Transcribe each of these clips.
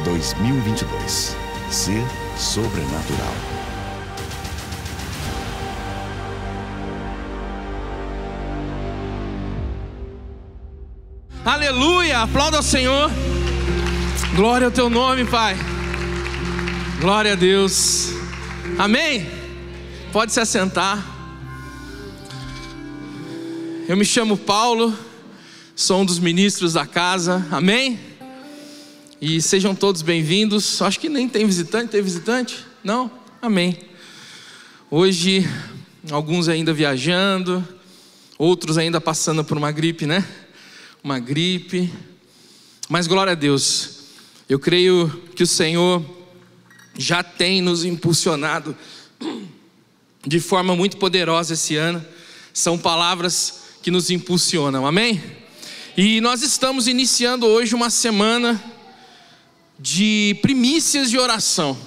2022. Ser sobrenatural. Aleluia, aplauda ao Senhor. Glória ao teu nome, Pai. Glória a Deus. Amém? Pode se assentar. Eu me chamo Paulo, sou um dos ministros da casa. Amém? E sejam todos bem-vindos. Acho que nem tem visitante. Tem visitante? Não? Amém. Hoje, alguns ainda viajando, outros ainda passando por uma gripe, né? Uma gripe. Mas glória a Deus. Eu creio que o Senhor já tem nos impulsionado de forma muito poderosa esse ano. São palavras que nos impulsionam, amém? E nós estamos iniciando hoje uma semana de primícias de oração.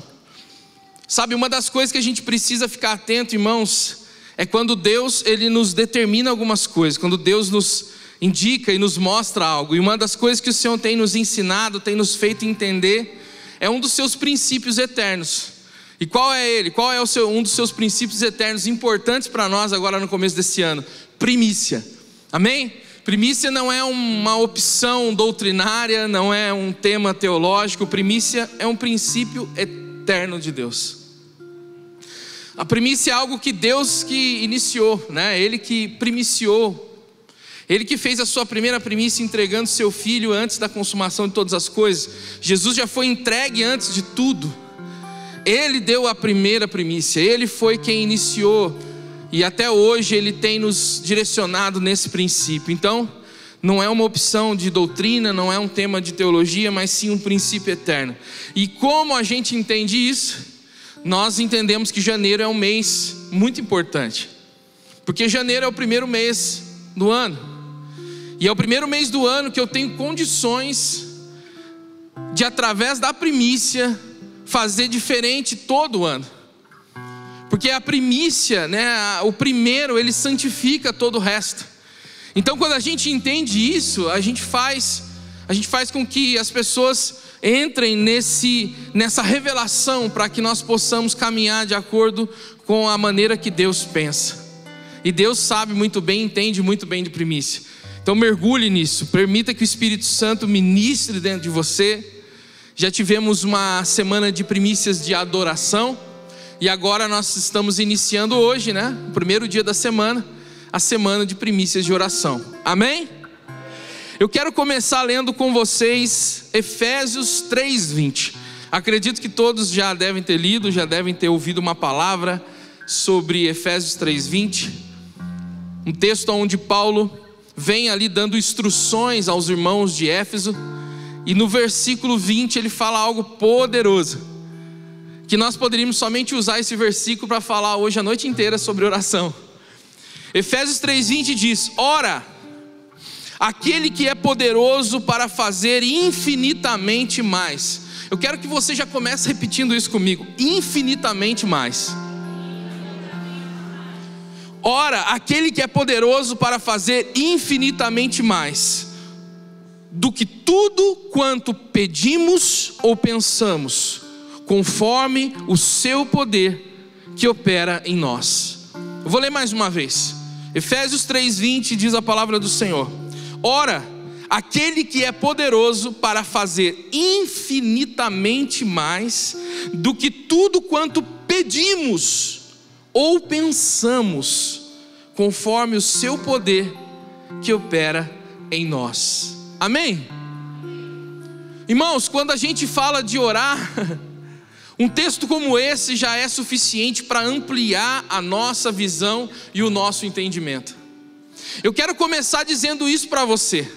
Sabe, uma das coisas que a gente precisa ficar atento, irmãos, é quando Deus, Ele nos determina algumas coisas, quando Deus nos indica e nos mostra algo. E uma das coisas que o Senhor tem nos ensinado, tem nos feito entender, é um dos seus princípios eternos. E qual é ele? Qual é um dos seus princípios eternos importantes para nós agora no começo desse ano? Primícia. Amém? Primícia não é uma opção doutrinária, não é um tema teológico. Primícia é um princípio eterno de Deus. A primícia é algo que Deus que iniciou, né? Ele que primiciou. Ele que fez a sua primeira primícia entregando seu filho antes da consumação de todas as coisas. Jesus já foi entregue antes de tudo. Ele deu a primeira primícia, Ele foi quem iniciou, e até hoje Ele tem nos direcionado nesse princípio. Então, não é uma opção de doutrina, não é um tema de teologia, mas sim um princípio eterno. E como a gente entende isso? Nós entendemos que janeiro é um mês muito importante, porque janeiro é o primeiro mês do ano, e é o primeiro mês do ano que eu tenho condições de, através da primícia, fazer diferente todo ano. Porque a primícia, né, o primeiro, ele santifica todo o resto. Então quando a gente entende isso, a gente faz com que as pessoas entrem nessa revelação, para que nós possamos caminhar de acordo com a maneira que Deus pensa. E Deus sabe muito bem, entende muito bem de primícia. Então mergulhe nisso, permita que o Espírito Santo ministre dentro de você. Já tivemos uma semana de primícias de adoração, e agora nós estamos iniciando hoje, né? O primeiro dia da semana, a semana de primícias de oração. Amém? Eu quero começar lendo com vocês Efésios 3:20. Acredito que todos já devem ter lido, já devem ter ouvido uma palavra sobre Efésios 3:20. Um texto onde Paulo vem ali dando instruções aos irmãos de Éfeso. E no versículo 20 ele fala algo poderoso, que nós poderíamos somente usar esse versículo para falar hoje a noite inteira sobre oração. Efésios 3:20 diz: ora, aquele que é poderoso para fazer infinitamente mais. Eu quero que você já comece repetindo isso comigo: infinitamente mais. Ora, aquele que é poderoso para fazer infinitamente mais do que tudo quanto pedimos ou pensamos, conforme o seu poder que opera em nós. Eu vou ler mais uma vez. Efésios 3:20 diz a palavra do Senhor: ora, aquele que é poderoso para fazer infinitamente mais do que tudo quanto pedimos ou pensamos, conforme o seu poder que opera em nós. Amém? Irmãos, quando a gente fala de orar, um texto como esse já é suficiente para ampliar a nossa visão e o nosso entendimento. Eu quero começar dizendo isso para você.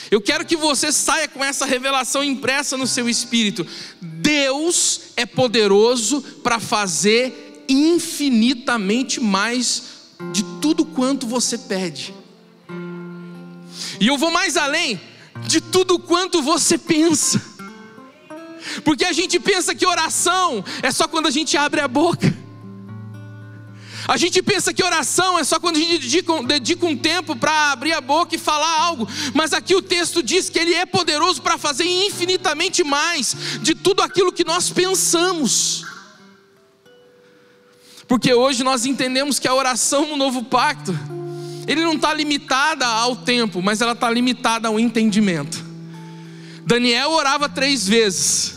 Eu quero que você saia com essa revelação impressa no seu espírito: Deus é poderoso para fazer infinitamente mais de tudo quanto você pede. E eu vou mais além: de tudo quanto você pensa. Porque a gente pensa que oração é só quando a gente abre a boca. A gente pensa que oração é só quando a gente dedica um tempo para abrir a boca e falar algo. Mas aqui o texto diz que Ele é poderoso para fazer infinitamente mais de tudo aquilo que nós pensamos. Porque hoje nós entendemos que a oração no novo pacto, ele não está limitada ao tempo, mas ela está limitada ao entendimento. Daniel orava 3 vezes.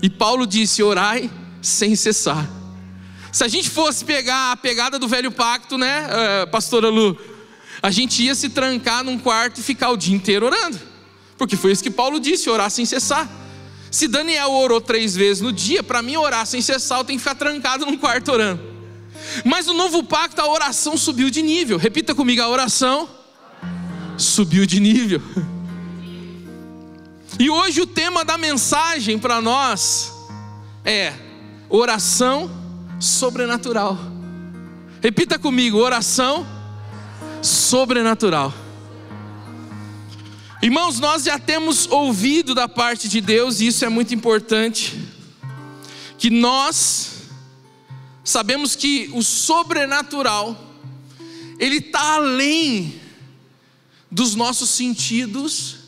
E Paulo disse: orai sem cessar. Se a gente fosse pegar a pegada do velho pacto, né, pastora Lu, a gente ia se trancar num quarto e ficar o dia inteiro orando. Porque foi isso que Paulo disse, orar sem cessar. Se Daniel orou 3 vezes no dia, para mim orar sem cessar eu tenho que ficar trancado num quarto orando. Mas no novo pacto a oração subiu de nível. Repita comigo: a oração subiu de nível. E hoje o tema da mensagem para nós é oração sobrenatural. Repita comigo: oração sobrenatural. Irmãos, nós já temos ouvido da parte de Deus, e isso é muito importante, que nós sabemos que o sobrenatural, ele está além dos nossos sentidos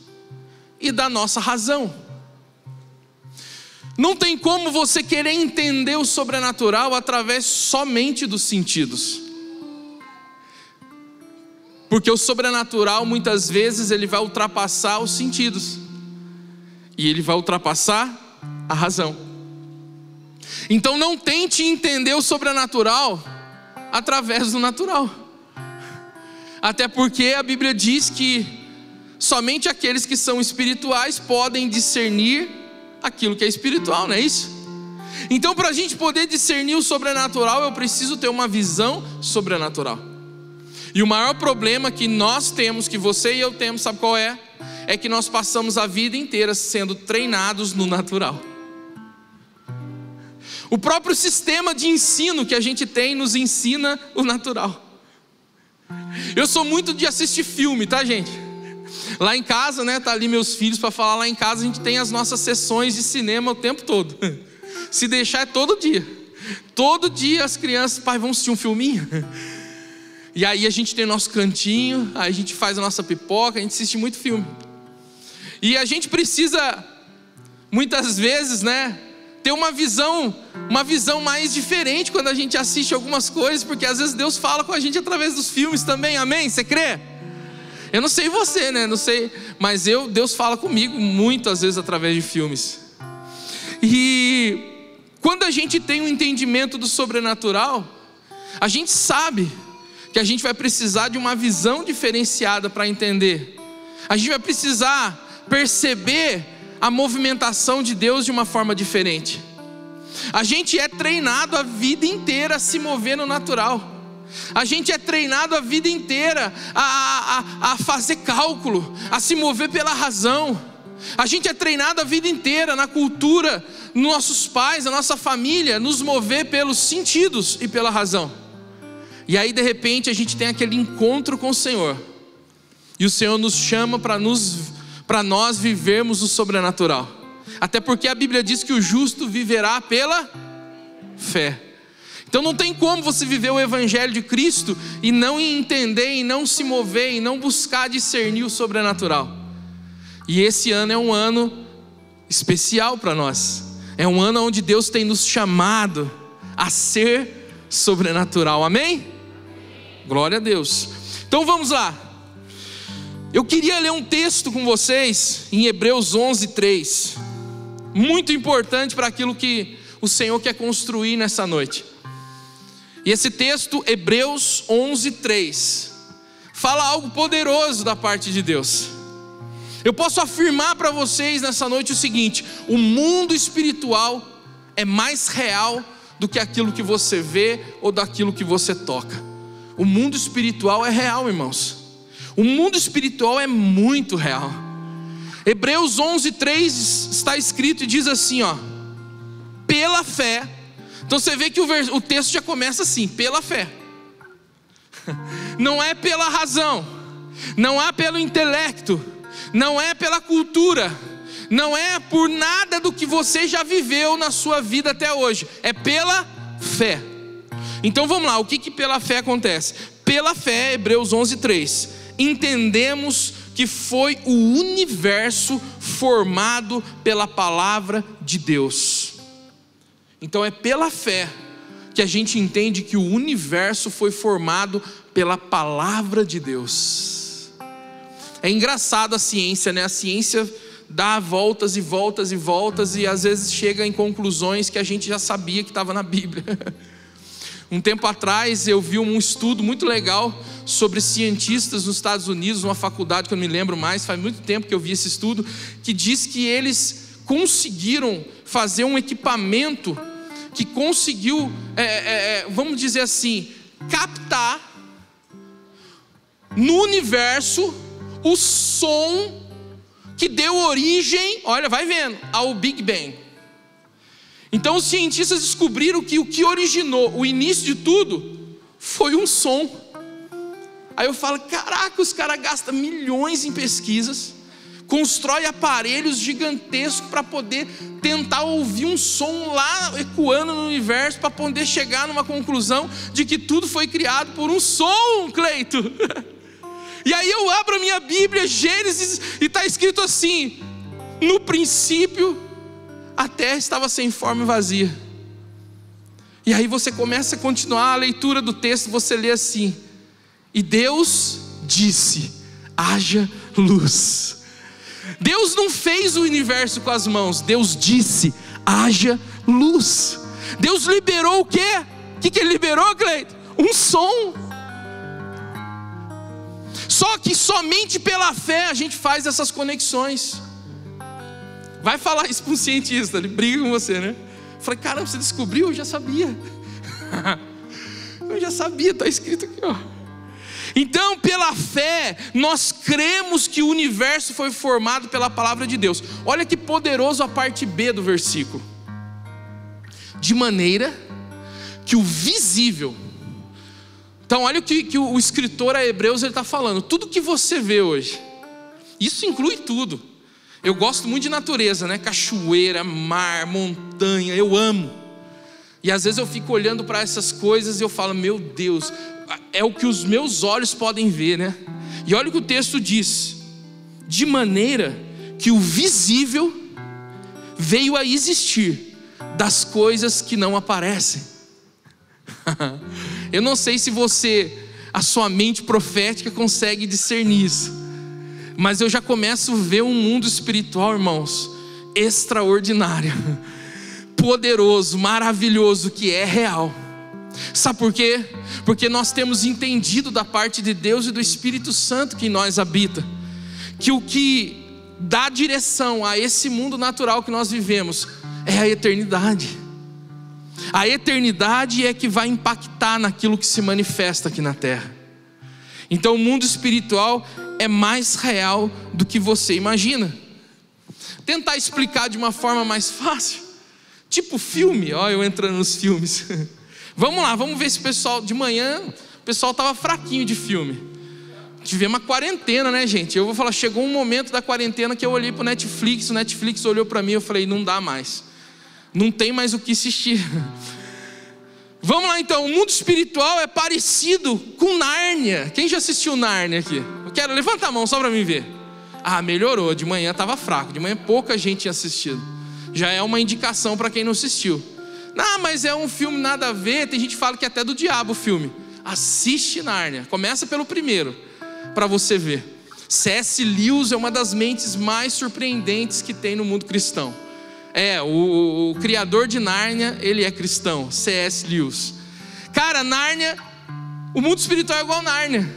e da nossa razão. Não tem como você querer entender o sobrenatural através somente dos sentidos. Porque o sobrenatural muitas vezes ele vai ultrapassar os sentidos. E ele vai ultrapassar a razão. Então não tente entender o sobrenatural através do natural. Até porque a Bíblia diz que somente aqueles que são espirituais podem discernir aquilo que é espiritual, não é isso? Então, para a gente poder discernir o sobrenatural, eu preciso ter uma visão sobrenatural. E o maior problema que nós temos, que você e eu temos, sabe qual é? É que nós passamos a vida inteira sendo treinados no natural. O próprio sistema de ensino que a gente tem nos ensina o natural. Eu sou muito de assistir filme, tá, gente? Lá em casa, né, tá ali meus filhos para falar. Lá em casa a gente tem as nossas sessões de cinema o tempo todo. Se deixar é todo dia. Todo dia as crianças: pai, vamos assistir um filminho? E aí a gente tem o nosso cantinho, aí a gente faz a nossa pipoca, a gente assiste muito filme. E a gente precisa, muitas vezes, né, ter uma visão mais diferente quando a gente assiste algumas coisas, porque às vezes Deus fala com a gente através dos filmes também, amém? Você crê? Eu não sei você, né, não sei, mas Deus fala comigo muitas vezes através de filmes. E quando a gente tem um entendimento do sobrenatural, a gente sabe que a gente vai precisar de uma visão diferenciada para entender. A gente vai precisar perceber a movimentação de Deus de uma forma diferente. A gente é treinado a vida inteira a se mover no natural. A gente é treinado a vida inteira a fazer cálculo, a se mover pela razão. A gente é treinado a vida inteira na cultura, nossos pais, a nossa família, nos mover pelos sentidos e pela razão. E aí de repente a gente tem aquele encontro com o Senhor, e o Senhor nos chama para nós vivermos o sobrenatural. Até porque a Bíblia diz que o justo viverá pela fé. Então não tem como você viver o Evangelho de Cristo e não entender, e não se mover, e não buscar discernir o sobrenatural. E esse ano é um ano especial para nós. É um ano onde Deus tem nos chamado a ser sobrenatural, amém? Glória a Deus. Então vamos lá. Eu queria ler um texto com vocês em Hebreus 11:3. Muito importante para aquilo que o Senhor quer construir nessa noite. E esse texto, Hebreus 11:3, fala algo poderoso da parte de Deus. Eu posso afirmar para vocês nessa noite o seguinte: o mundo espiritual é mais real do que aquilo que você vê ou daquilo que você toca. O mundo espiritual é real, irmãos. O mundo espiritual é muito real. Hebreus 11:3 está escrito e diz assim, ó: pela fé. Então você vê que o texto já começa assim: pela fé. Não é pela razão, não é pelo intelecto, não é pela cultura, não é por nada do que você já viveu na sua vida até hoje. É pela fé. Então vamos lá, o que pela fé acontece? Pela fé, Hebreus 11:3, entendemos que foi o universo formado pela palavra de Deus. Então é pela fé que a gente entende que o universo foi formado pela palavra de Deus. É engraçado a ciência, né? A ciência dá voltas e voltas e voltas e às vezes chega em conclusões que a gente já sabia que estava na Bíblia. Um tempo atrás eu vi um estudo muito legal sobre cientistas nos Estados Unidos, numa faculdade que eu não me lembro mais, faz muito tempo que eu vi esse estudo, que diz que eles conseguiram fazer um equipamento que conseguiu, vamos dizer assim, captar no universo o som que deu origem, olha, vai vendo, ao Big Bang. Então os cientistas descobriram que o que originou o início de tudo foi um som. Aí eu falo, caraca, os caras gastam milhões em pesquisas, constrói aparelhos gigantescos para poder tentar ouvir um som lá ecoando no universo, para poder chegar numa conclusão de que tudo foi criado por um som, Cleito. E aí eu abro a minha Bíblia, Gênesis, e está escrito assim: no princípio a terra estava sem forma e vazia. E aí você começa a continuar a leitura do texto, você lê assim: e Deus disse, haja luz. Deus não fez o universo com as mãos, Deus disse, haja luz. Deus liberou o quê? O que ele liberou, Cleiton? Um som. Só que somente pela fé a gente faz essas conexões. Vai falar isso para um cientista, ele briga com você, né? Eu falei, caramba, você descobriu? Eu já sabia. Eu já sabia, está escrito aqui, ó. Então, pela fé, nós cremos que o universo foi formado pela palavra de Deus. Olha que poderoso a parte B do versículo. De maneira que o visível. Então, olha o que o escritor a Hebreus está falando. Tudo que você vê hoje, isso inclui tudo. Eu gosto muito de natureza, né? Cachoeira, mar, montanha, eu amo. E às vezes eu fico olhando para essas coisas e eu falo, meu Deus, é o que os meus olhos podem ver, né? E olha o que o texto diz: de maneira que o visível veio a existir das coisas que não aparecem. Eu não sei se a sua mente profética consegue discernir isso, mas eu já começo a ver um mundo espiritual, irmãos, extraordinário, poderoso, maravilhoso, que é real. Sabe por quê? Porque nós temos entendido da parte de Deus e do Espírito Santo que em nós habita, que o que dá direção a esse mundo natural que nós vivemos é a eternidade. A eternidade é que vai impactar naquilo que se manifesta aqui na terra. Então o mundo espiritual é mais real do que você imagina. Tentar explicar de uma forma mais fácil, tipo filme, ó, eu entrando nos filmes. Vamos lá, vamos ver esse pessoal. De manhã o pessoal estava fraquinho de filme. Tivemos uma quarentena, né, gente? Eu vou falar, chegou um momento da quarentena que eu olhei para o Netflix olhou para mim, eu falei, não dá mais, não tem mais o que assistir. Vamos lá então, o mundo espiritual é parecido com Nárnia. Quem já assistiu Nárnia aqui? Eu quero, levanta a mão só para mim ver. Ah, melhorou, de manhã estava fraco, de manhã pouca gente tinha assistido. Já é uma indicação para quem não assistiu. Não, mas é um filme nada a ver, tem gente que fala que é até do diabo o filme. Assiste Nárnia, começa pelo primeiro, para você ver. C.S. Lewis é uma das mentes mais surpreendentes que tem no mundo cristão. O criador de Nárnia, ele é cristão, C.S. Lewis. Cara, Nárnia, o mundo espiritual é igual a Nárnia,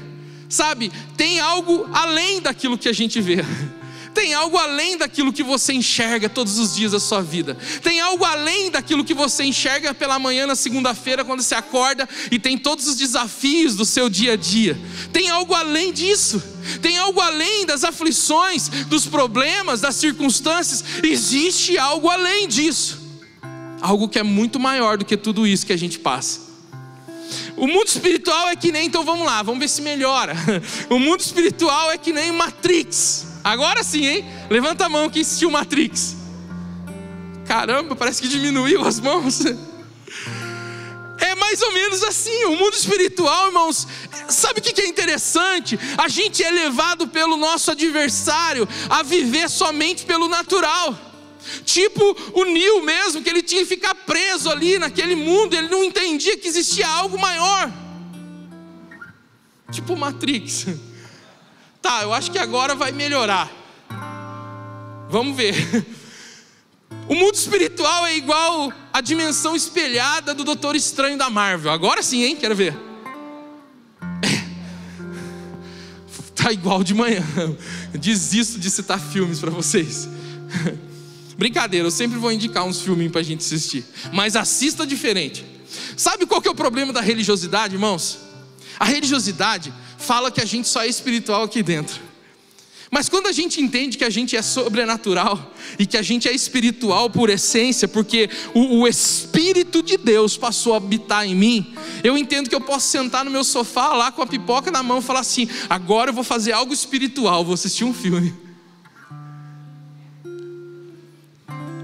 sabe? Tem algo além daquilo que a gente vê. Tem algo além daquilo que você enxerga todos os dias da sua vida. Tem algo além daquilo que você enxerga pela manhã na segunda-feira, quando você acorda e tem todos os desafios do seu dia a dia. Tem algo além disso. Tem algo além das aflições, dos problemas, das circunstâncias. Existe algo além disso. Algo que é muito maior do que tudo isso que a gente passa. O mundo espiritual é que nem, então vamos lá, vamos ver se melhora. O mundo espiritual é que nem Matrix. Agora sim, hein? Levanta a mão quem assistiu Matrix. Caramba, parece que diminuiu as mãos. É mais ou menos assim. O mundo espiritual, irmãos, sabe o que é interessante? A gente é levado pelo nosso adversário a viver somente pelo natural. Tipo o Neo mesmo, que ele tinha que ficar preso ali naquele mundo. Ele não entendia que existia algo maior. Tipo Matrix. Tá, eu acho que agora vai melhorar. Vamos ver. O mundo espiritual é igual a dimensão espelhada do Doutor Estranho da Marvel. Agora sim, hein? Quero ver. Tá igual de manhã. Desisto de citar filmes para vocês. Brincadeira, eu sempre vou indicar uns filminhos pra gente assistir. Mas assista diferente. Sabe qual que é o problema da religiosidade, irmãos? A religiosidade fala que a gente só é espiritual aqui dentro. Mas quando a gente entende que a gente é sobrenatural e que a gente é espiritual por essência, porque o Espírito de Deus passou a habitar em mim, eu entendo que eu posso sentar no meu sofá lá com a pipoca na mão e falar assim: agora eu vou fazer algo espiritual, vou assistir um filme.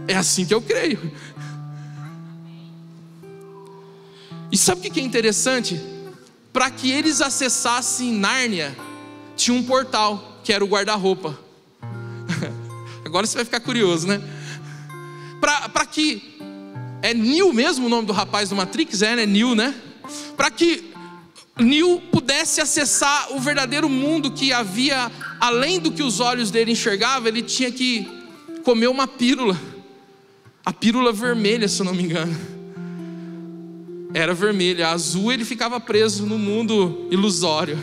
É assim que eu creio. E sabe o que é interessante? Para que eles acessassem Nárnia, tinha um portal, que era o guarda-roupa. Agora você vai ficar curioso, né? Para que... É Neo mesmo o nome do rapaz do Matrix? É Neo, né? Para que Neo pudesse acessar o verdadeiro mundo que havia, além do que os olhos dele enxergavam, ele tinha que comer uma pílula. A pílula vermelha, se eu não me engano. Era vermelha. A azul ele ficava preso no mundo ilusório.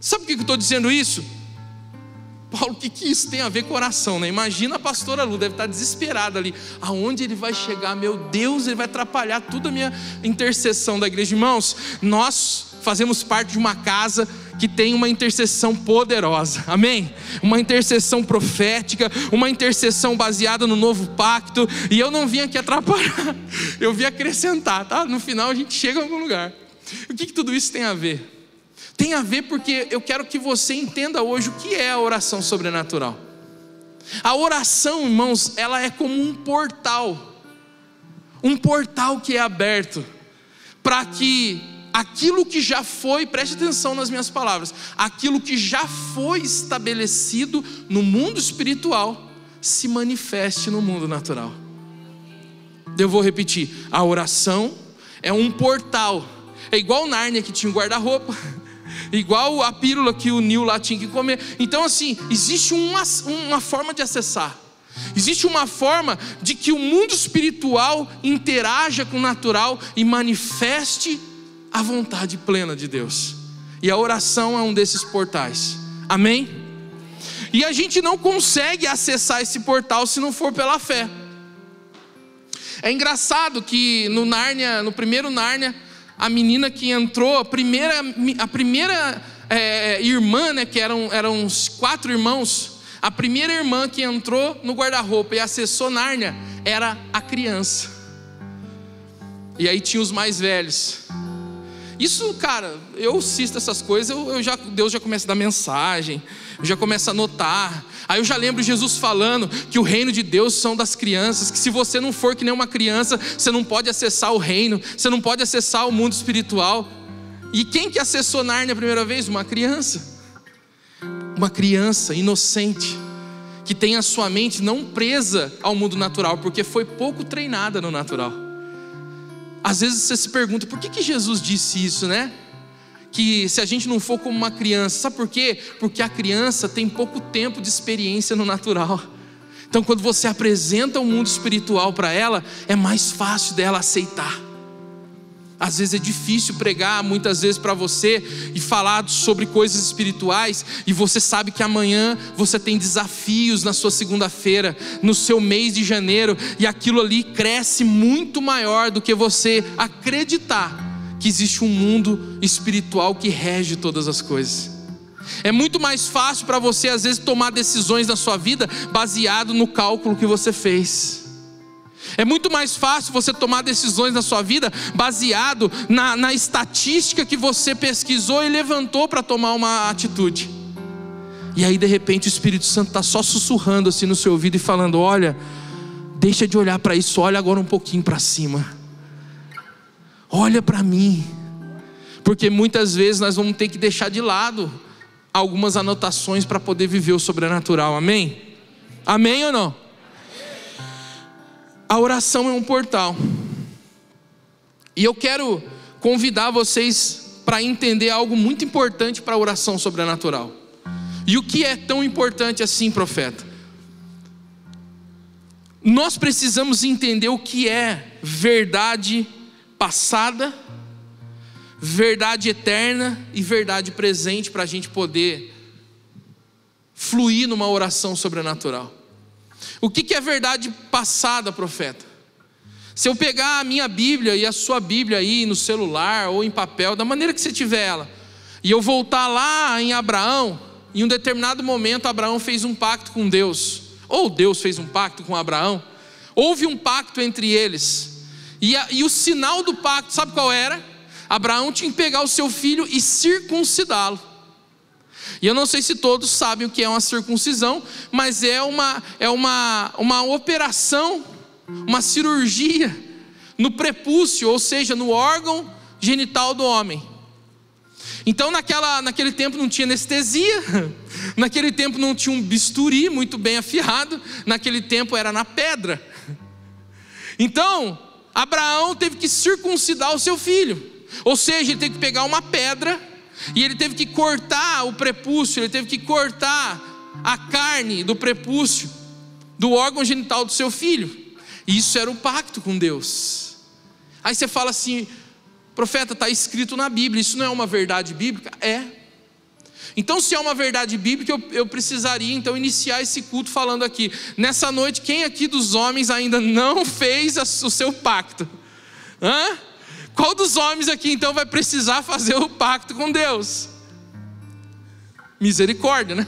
Sabe por que eu estou dizendo isso? Paulo, o que isso tem a ver com oração, né? Imagina a pastora Lu, deve estar desesperada ali. Aonde ele vai chegar? Meu Deus, ele vai atrapalhar toda a minha intercessão da igreja. Irmãos, nós fazemos parte de uma casa que tem uma intercessão poderosa, amém? Uma intercessão profética, uma intercessão baseada no novo pacto. E eu não vim aqui atrapalhar, eu vim acrescentar, tá? No final a gente chega em algum lugar. O que tudo isso tem a ver? Tem a ver porque eu quero que você entenda hoje o que é a oração sobrenatural. A oração, irmãos, ela é como um portal que é aberto para que aquilo que já foi, preste atenção nas minhas palavras, aquilo que já foi estabelecido no mundo espiritual se manifeste no mundo natural. Eu vou repetir, a oração é um portal, é igual Nárnia que tinha um guarda-roupa, igual a pílula que o Neo lá tinha que comer. Então assim, existe uma forma de acessar. Existe uma forma de que o mundo espiritual interaja com o natural e manifeste a vontade plena de Deus. E a oração é um desses portais. Amém? E a gente não consegue acessar esse portal se não for pela fé. É engraçado que no primeiro Nárnia, a menina que entrou, a primeira irmã, né, que eram uns 4 irmãos, a primeira irmã que entrou no guarda-roupa e acessou Nárnia era a criança. E aí tinha os mais velhos. Isso, cara, eu assisto essas coisas, Deus já começa a dar mensagem, eu já começo a notar. Aí eu já lembro Jesus falando que o reino de Deus são das crianças, que se você não for que nem uma criança, você não pode acessar o reino, você não pode acessar o mundo espiritual. E quem que acessou Nárnia a primeira vez? Uma criança inocente, que tem a sua mente não presa ao mundo natural, porque foi pouco treinada no natural. Às vezes você se pergunta, por que Jesus disse isso, né? Que se a gente não for como uma criança, sabe por quê? Porque a criança tem pouco tempo de experiência no natural. Então quando você apresenta o mundo espiritual para ela, é mais fácil dela aceitar. Às vezes é difícil pregar muitas vezes para você e falar sobre coisas espirituais, e você sabe que amanhã você tem desafios na sua segunda-feira, no seu mês de janeiro, e aquilo ali cresce muito maior do que você acreditar que existe um mundo espiritual que rege todas as coisas. É muito mais fácil para você às vezes tomar decisões na sua vida baseado no cálculo que você fez. É muito mais fácil você tomar decisões na sua vida baseado na estatística que você pesquisou e levantou para tomar uma atitude. E aí de repente o Espírito Santo está só sussurrando assim no seu ouvido e falando: olha, deixa de olhar para isso, olha agora um pouquinho para cima. olha para mim. Porque muitas vezes nós vamos ter que deixar de lado algumas anotações para poder viver o sobrenatural, amém? Amém ou não? A oração é um portal. E eu quero convidar vocês para entender algo muito importante para a oração sobrenatural. E o que é tão importante assim, profeta? Nós precisamos entender o que é verdade passada, verdade eterna e verdade presente, para a gente poder fluir numa oração sobrenatural. O que é verdade passada, profeta? Se eu pegar a minha Bíblia e a sua Bíblia aí no celular ou em papel, da maneira que você tiver ela, e eu voltar lá em Abraão, em um determinado momento Abraão fez um pacto com Deus, ou Deus fez um pacto com Abraão, houve um pacto entre eles, e o sinal do pacto, sabe qual era? Abraão tinha que pegar o seu filho e circuncidá-lo. E eu não sei se todos sabem o que é uma circuncisão, mas é uma operação, uma cirurgia no prepúcio, ou seja, no órgão genital do homem. Então naquele tempo não tinha anestesia, naquele tempo não tinha um bisturi muito bem afiado, naquele tempo era na pedra. Então Abraão teve que circuncidar o seu filho, ou seja, ele teve que pegar uma pedra e ele teve que cortar o prepúcio, ele teve que cortar a carne do prepúcio, do órgão genital do seu filho. E isso era o pacto com Deus. Aí você fala assim, profeta, está escrito na Bíblia, isso não é uma verdade bíblica? É. Então se é uma verdade bíblica, eu precisaria então iniciar esse culto falando aqui, nessa noite, quem aqui dos homens ainda não fez o seu pacto? Qual dos homens aqui então vai precisar fazer o pacto com Deus? Misericórdia, né?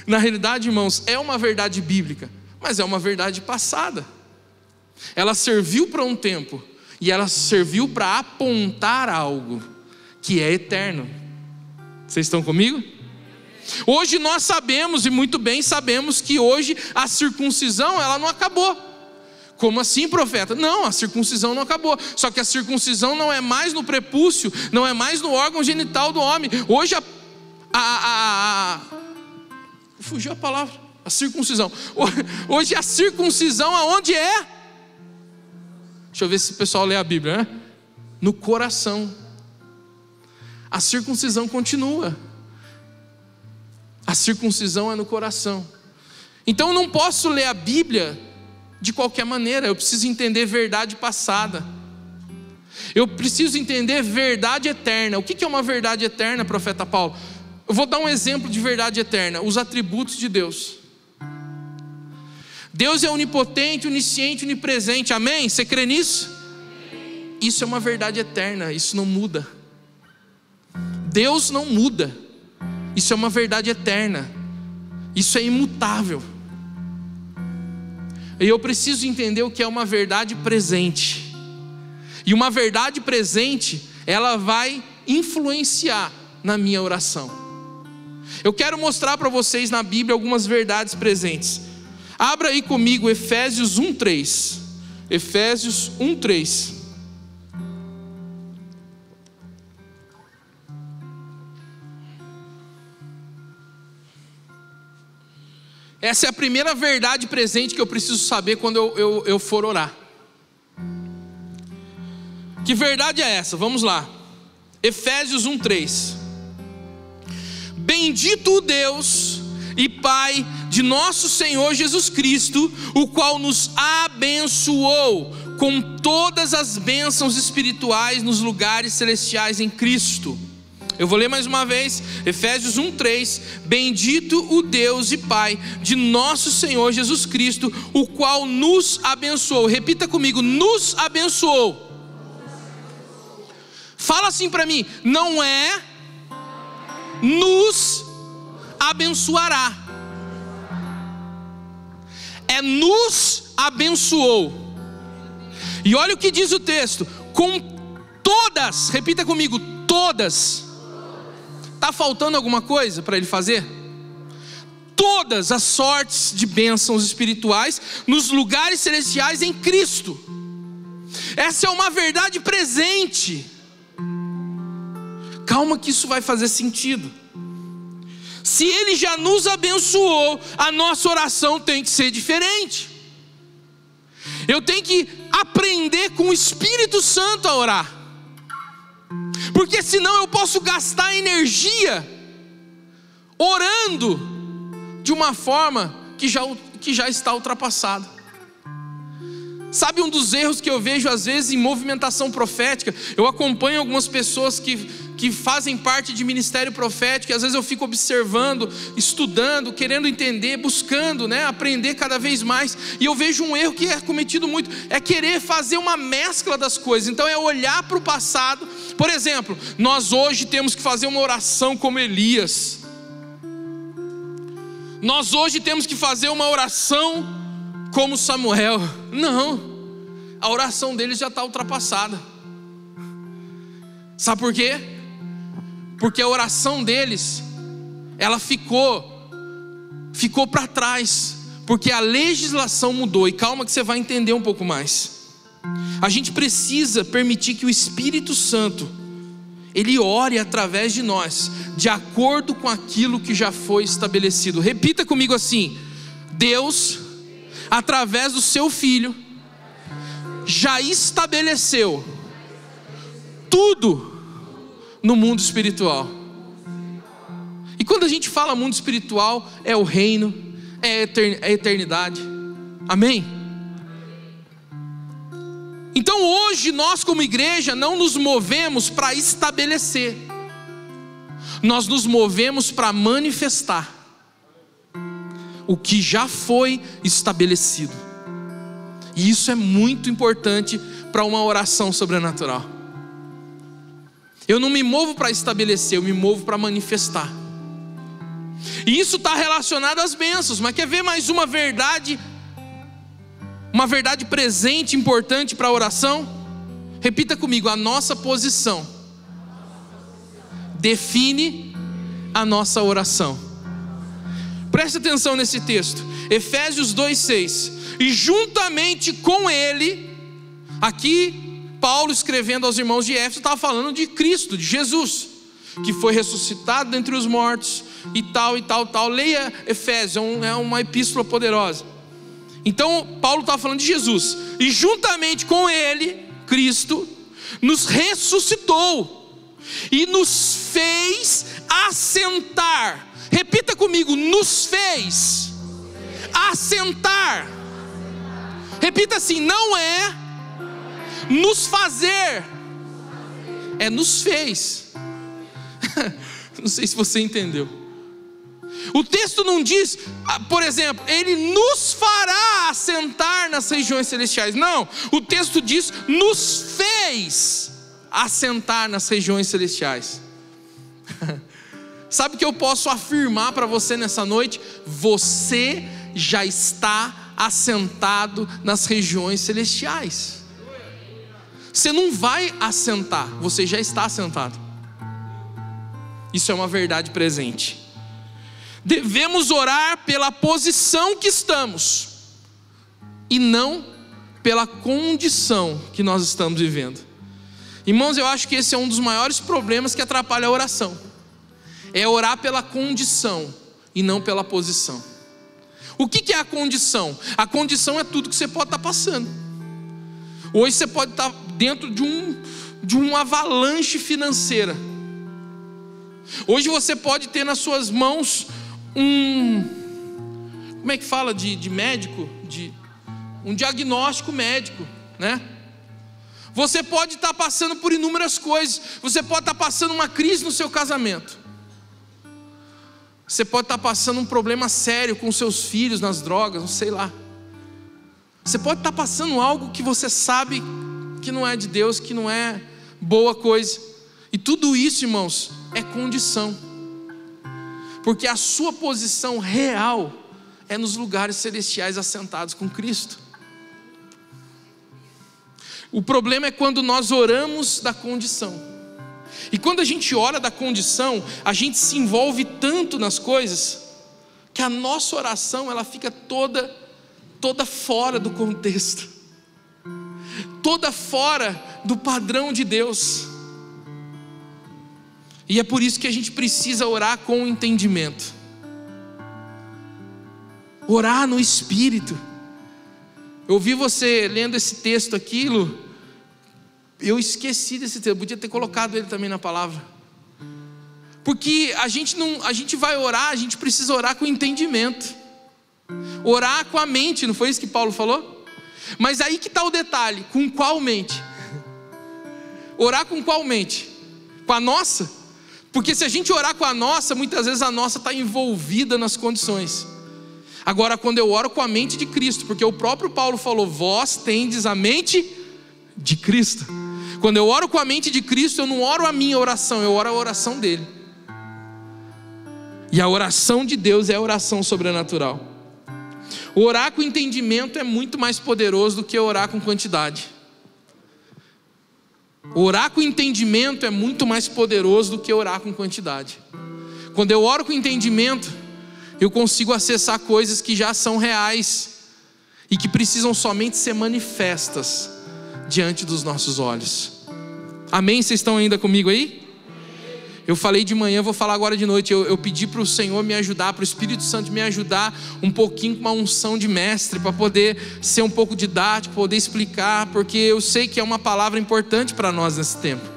Na realidade, irmãos, é uma verdade bíblica, mas é uma verdade passada. Ela serviu para um tempo, e ela serviu para apontar algo que é eterno. Vocês estão comigo? Hoje nós sabemos, e muito bem sabemos, que hoje a circuncisão ela não acabou. Como assim, profeta? Não, a circuncisão não acabou. Só que a circuncisão não é mais no prepúcio, não é mais no órgão genital do homem. Hoje fugiu a palavra, a circuncisão. Hoje a circuncisão aonde é? Deixa eu ver se o pessoal lê a Bíblia, né? No coração. A circuncisão continua. A circuncisão é no coração. Então eu não posso ler a Bíblia de qualquer maneira, eu preciso entender verdade passada. Eu preciso entender verdade eterna. O que é uma verdade eterna, profeta Paulo? Eu vou dar um exemplo de verdade eterna. Os atributos de Deus. Deus é onipotente, onisciente, onipresente. Amém? Você crê nisso? Isso é uma verdade eterna. Isso não muda. Deus não muda. Isso é uma verdade eterna. Isso é imutável. E eu preciso entender o que é uma verdade presente. E uma verdade presente, ela vai influenciar na minha oração. Eu quero mostrar para vocês na Bíblia algumas verdades presentes. Abra aí comigo Efésios 1:3. Efésios 1:3. Essa é a primeira verdade presente que eu preciso saber quando eu for orar. Que verdade é essa? Vamos lá. Efésios 1:3. Bendito o Deus e Pai de nosso Senhor Jesus Cristo, o qual nos abençoou com todas as bênçãos espirituais nos lugares celestiais em Cristo. Eu vou ler mais uma vez, Efésios 1:3. Bendito o Deus e Pai de nosso Senhor Jesus Cristo, o qual nos abençoou. Repita comigo, nos abençoou. Fala assim para mim, não é nos abençoará, é nos abençoou. E olha o que diz o texto, com todas, repita comigo, todas. Está faltando alguma coisa para ele fazer? Todas as sortes de bênçãos espirituais nos lugares celestiais em Cristo. Essa é uma verdade presente. Calma que isso vai fazer sentido. Se Ele já nos abençoou, a nossa oração tem que ser diferente. Eu tenho que aprender com o Espírito Santo a orar. Porque senão eu posso gastar energia orando de uma forma que já está ultrapassada. Sabe um dos erros que eu vejo às vezes em movimentação profética? Eu acompanho algumas pessoas que fazem parte de ministério profético, e às vezes eu fico observando, estudando, querendo entender, buscando, aprender cada vez mais, e eu vejo um erro que é cometido muito, é querer fazer uma mescla das coisas. Então é olhar para o passado. Por exemplo, nós hoje temos que fazer uma oração como Elias. Nós hoje temos que fazer uma oração como Samuel. Não, a oração deles já está ultrapassada. Sabe por quê? Porque a oração deles, ela ficou para trás, porque a legislação mudou. E calma que você vai entender um pouco mais. A gente precisa permitir que o Espírito Santo, Ele ore através de nós, de acordo com aquilo que já foi estabelecido. Repita comigo assim: Deus, através do seu Filho, já estabeleceu tudo no mundo espiritual. E quando a gente fala mundo espiritual, é o reino, é a eternidade. Amém? Então hoje nós como igreja não nos movemos para estabelecer, nós nos movemos para manifestar o que já foi estabelecido. E isso é muito importante para uma oração sobrenatural. Eu não me movo para estabelecer, eu me movo para manifestar. E isso está relacionado às bênçãos. Mas quer ver mais uma verdade presente, importante para a oração? Repita comigo: a nossa posição define a nossa oração. Preste atenção nesse texto, Efésios 2:6. E juntamente com ele, aqui Paulo escrevendo aos irmãos de Éfeso estava falando de Cristo, de Jesus, que foi ressuscitado dentre os mortos e tal. Leia Efésios, é uma epístola poderosa. Então Paulo estava falando de Jesus. E juntamente com ele, Cristo, nos ressuscitou e nos fez assentar. Repita comigo: nos fez assentar. Repita assim: não é nos fazer, é nos fez. Não sei se você entendeu. O texto não diz, por exemplo, Ele nos fará assentar nas regiões celestiais. Não, o texto diz, nos fez assentar nas regiões celestiais. Sabe o que eu posso afirmar para você nessa noite? Você já está assentado nas regiões celestiais. Você não vai assentar, você já está assentado. Isso é uma verdade presente. Devemos orar pela posição que estamos e não pela condição que nós estamos vivendo. Irmãos, eu acho que esse é um dos maiores problemas que atrapalha a oração. É orar pela condição e não pela posição. O que é a condição? A condição é tudo que você pode estar passando. Hoje você pode estar dentro de uma avalanche financeira. Hoje você pode ter nas suas mãos como é que fala de médico? Um diagnóstico médico, né? Você pode estar passando por inúmeras coisas. Você pode estar passando uma crise no seu casamento. Você pode estar passando um problema sério com seus filhos nas drogas, não sei lá. Você pode estar passando algo que você sabe que não é de Deus, que não é boa coisa. E tudo isso, irmãos, é condição. Porque a sua posição real é nos lugares celestiais assentados com Cristo. O problema é quando nós oramos da condição. E quando a gente ora da condição, a gente se envolve tanto nas coisas que a nossa oração ela fica toda fora do contexto. toda fora do padrão de Deus. E é por isso que a gente precisa orar com entendimento. Orar no Espírito. Eu ouvi você lendo esse texto aqui, Lu. Eu esqueci desse texto, eu podia ter colocado ele também na palavra. Porque a gente vai orar, a gente precisa orar com entendimento. Orar com a mente, não foi isso que Paulo falou? Mas aí que está o detalhe, com qual mente? Orar com qual mente? Com a nossa? Porque se a gente orar com a nossa, muitas vezes a nossa está envolvida nas condições. Agora, quando eu oro com a mente de Cristo, porque o próprio Paulo falou, vós tendes a mente de Cristo. Quando eu oro com a mente de Cristo, eu não oro a minha oração, eu oro a oração dele. E a oração de Deus é a oração sobrenatural. Orar com entendimento é muito mais poderoso do que orar com quantidade. Orar com entendimento é muito mais poderoso do que orar com quantidade. Quando eu oro com entendimento, eu consigo acessar coisas que já são reais e que precisam somente ser manifestas diante dos nossos olhos. Amém? Vocês estão ainda comigo aí? Eu falei de manhã, vou falar agora de noite. Eu pedi para o Senhor me ajudar, para o Espírito Santo me ajudar um pouquinho com uma unção de mestre, para poder ser um pouco didático, poder explicar, porque eu sei que é uma palavra importante para nós nesse tempo.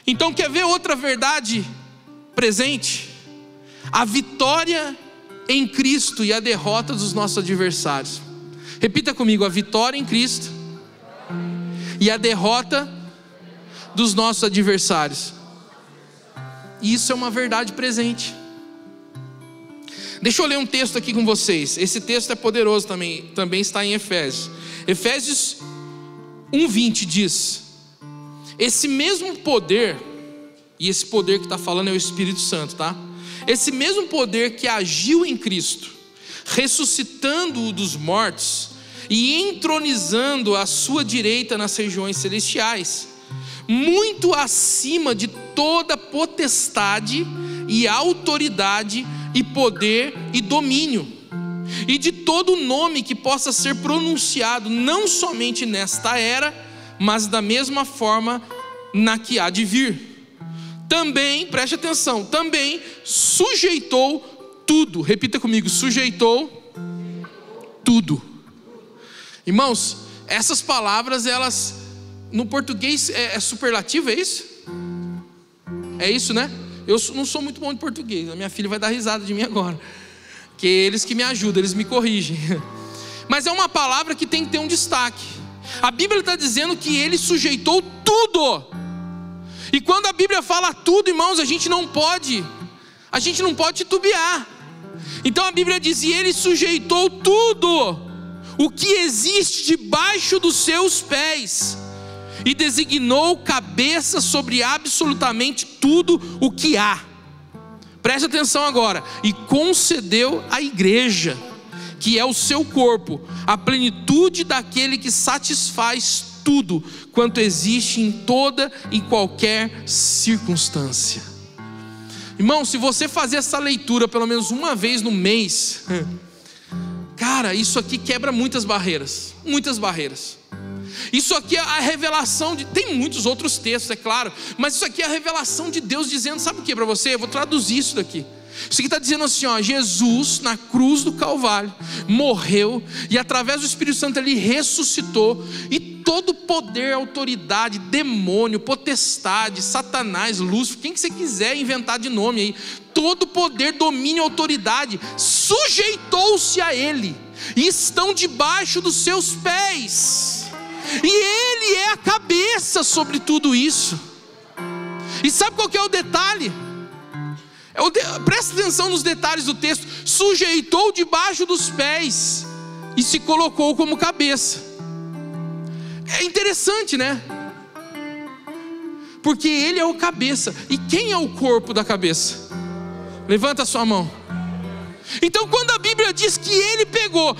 Então, quer ver outra verdade presente? A vitória em Cristo e a derrota dos nossos adversários. Repita comigo, a vitória em Cristo e a derrota dos nossos adversários. Isso é uma verdade presente. Deixa eu ler um texto aqui com vocês. Esse texto é poderoso também está em Efésios. Efésios 1:20 diz: esse mesmo poder, e esse poder que está falando é o Espírito Santo, tá? Esse mesmo poder que agiu em Cristo, ressuscitando-o dos mortos e entronizando à sua direita nas regiões celestiais, muito acima de toda potestade e autoridade e poder e domínio, e de todo nome que possa ser pronunciado, não somente nesta era, mas da mesma forma na que há de vir. Também, preste atenção, também sujeitou tudo. Repita comigo, sujeitou tudo. Irmãos, essas palavras, elas no português é superlativo, é isso? É isso, né? Eu não sou muito bom de português, a minha filha vai dar risada de mim agora, que eles que me ajudam, eles me corrigem. Mas é uma palavra que tem que ter um destaque. A Bíblia está dizendo que ele sujeitou tudo. E quando a Bíblia fala tudo, irmãos, a gente não pode titubear. Então a Bíblia diz, e ele sujeitou tudo o que existe debaixo dos seus pés, e designou cabeça sobre absolutamente tudo o que há. Preste atenção agora. E concedeu à igreja, que é o seu corpo, a plenitude daquele que satisfaz tudo quanto existe em toda e qualquer circunstância. Irmão, se você fazer essa leitura pelo menos uma vez no mês, cara, isso aqui quebra muitas barreiras. Muitas barreiras. Isso aqui é a revelação de... Tem muitos outros textos, é claro, mas isso aqui é a revelação de Deus dizendo, sabe o que para você? Eu vou traduzir isso daqui. Isso aqui está dizendo assim, ó, Jesus na cruz do Calvário morreu, e através do Espírito Santo ele ressuscitou, e todo poder, autoridade, demônio, potestade, Satanás, Lúcifer, quem que você quiser inventar de nome aí, todo poder, domínio, autoridade sujeitou-se a ele, e estão debaixo dos seus pés. E ele é a cabeça sobre tudo isso. E sabe qual que é o detalhe? Presta atenção nos detalhes do texto. Sujeitou debaixo dos pés e se colocou como cabeça. É interessante, né? Porque ele é o cabeça. E quem é o corpo da cabeça? Levanta a sua mão. Então quando a Bíblia diz que ele pegou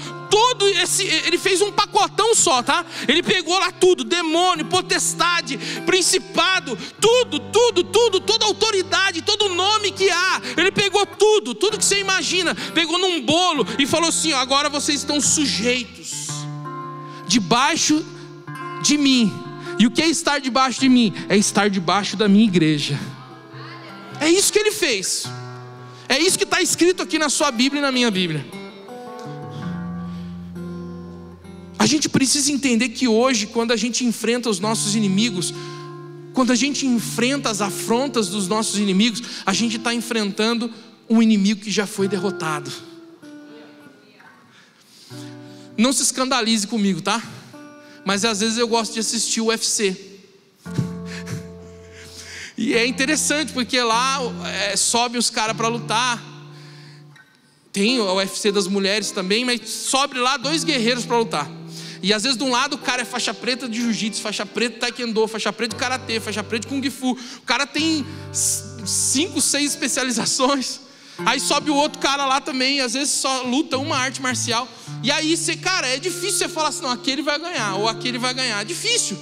ele fez um pacotão só, tá? Ele pegou lá tudo, demônio, potestade, principado, tudo, toda autoridade, todo nome que há. Ele pegou tudo que você imagina, pegou num bolo e falou assim, agora vocês estão sujeitos debaixo de mim. E o que é estar debaixo de mim? É estar debaixo da minha igreja. É isso que ele fez. É isso que está escrito aqui na sua Bíblia e na minha Bíblia. A gente precisa entender que hoje, quando a gente enfrenta os nossos inimigos, quando a gente enfrenta as afrontas dos nossos inimigos, a gente está enfrentando um inimigo que já foi derrotado. Não se escandalize comigo, tá? Mas às vezes eu gosto de assistir o UFC. E é interessante porque lá sobe os caras para lutar. Tem o UFC das mulheres também, mas sobe lá 2 guerreiros para lutar. E às vezes de um lado o cara é faixa preta de jiu-jitsu, faixa preta de taekwondo, faixa preta de karatê, faixa preta de kung fu. O cara tem 5, 6 especializações. Aí sobe o outro cara lá também, às vezes só luta uma arte marcial. E aí cara, é difícil você falar assim, não, aquele vai ganhar, ou aquele vai ganhar. É difícil.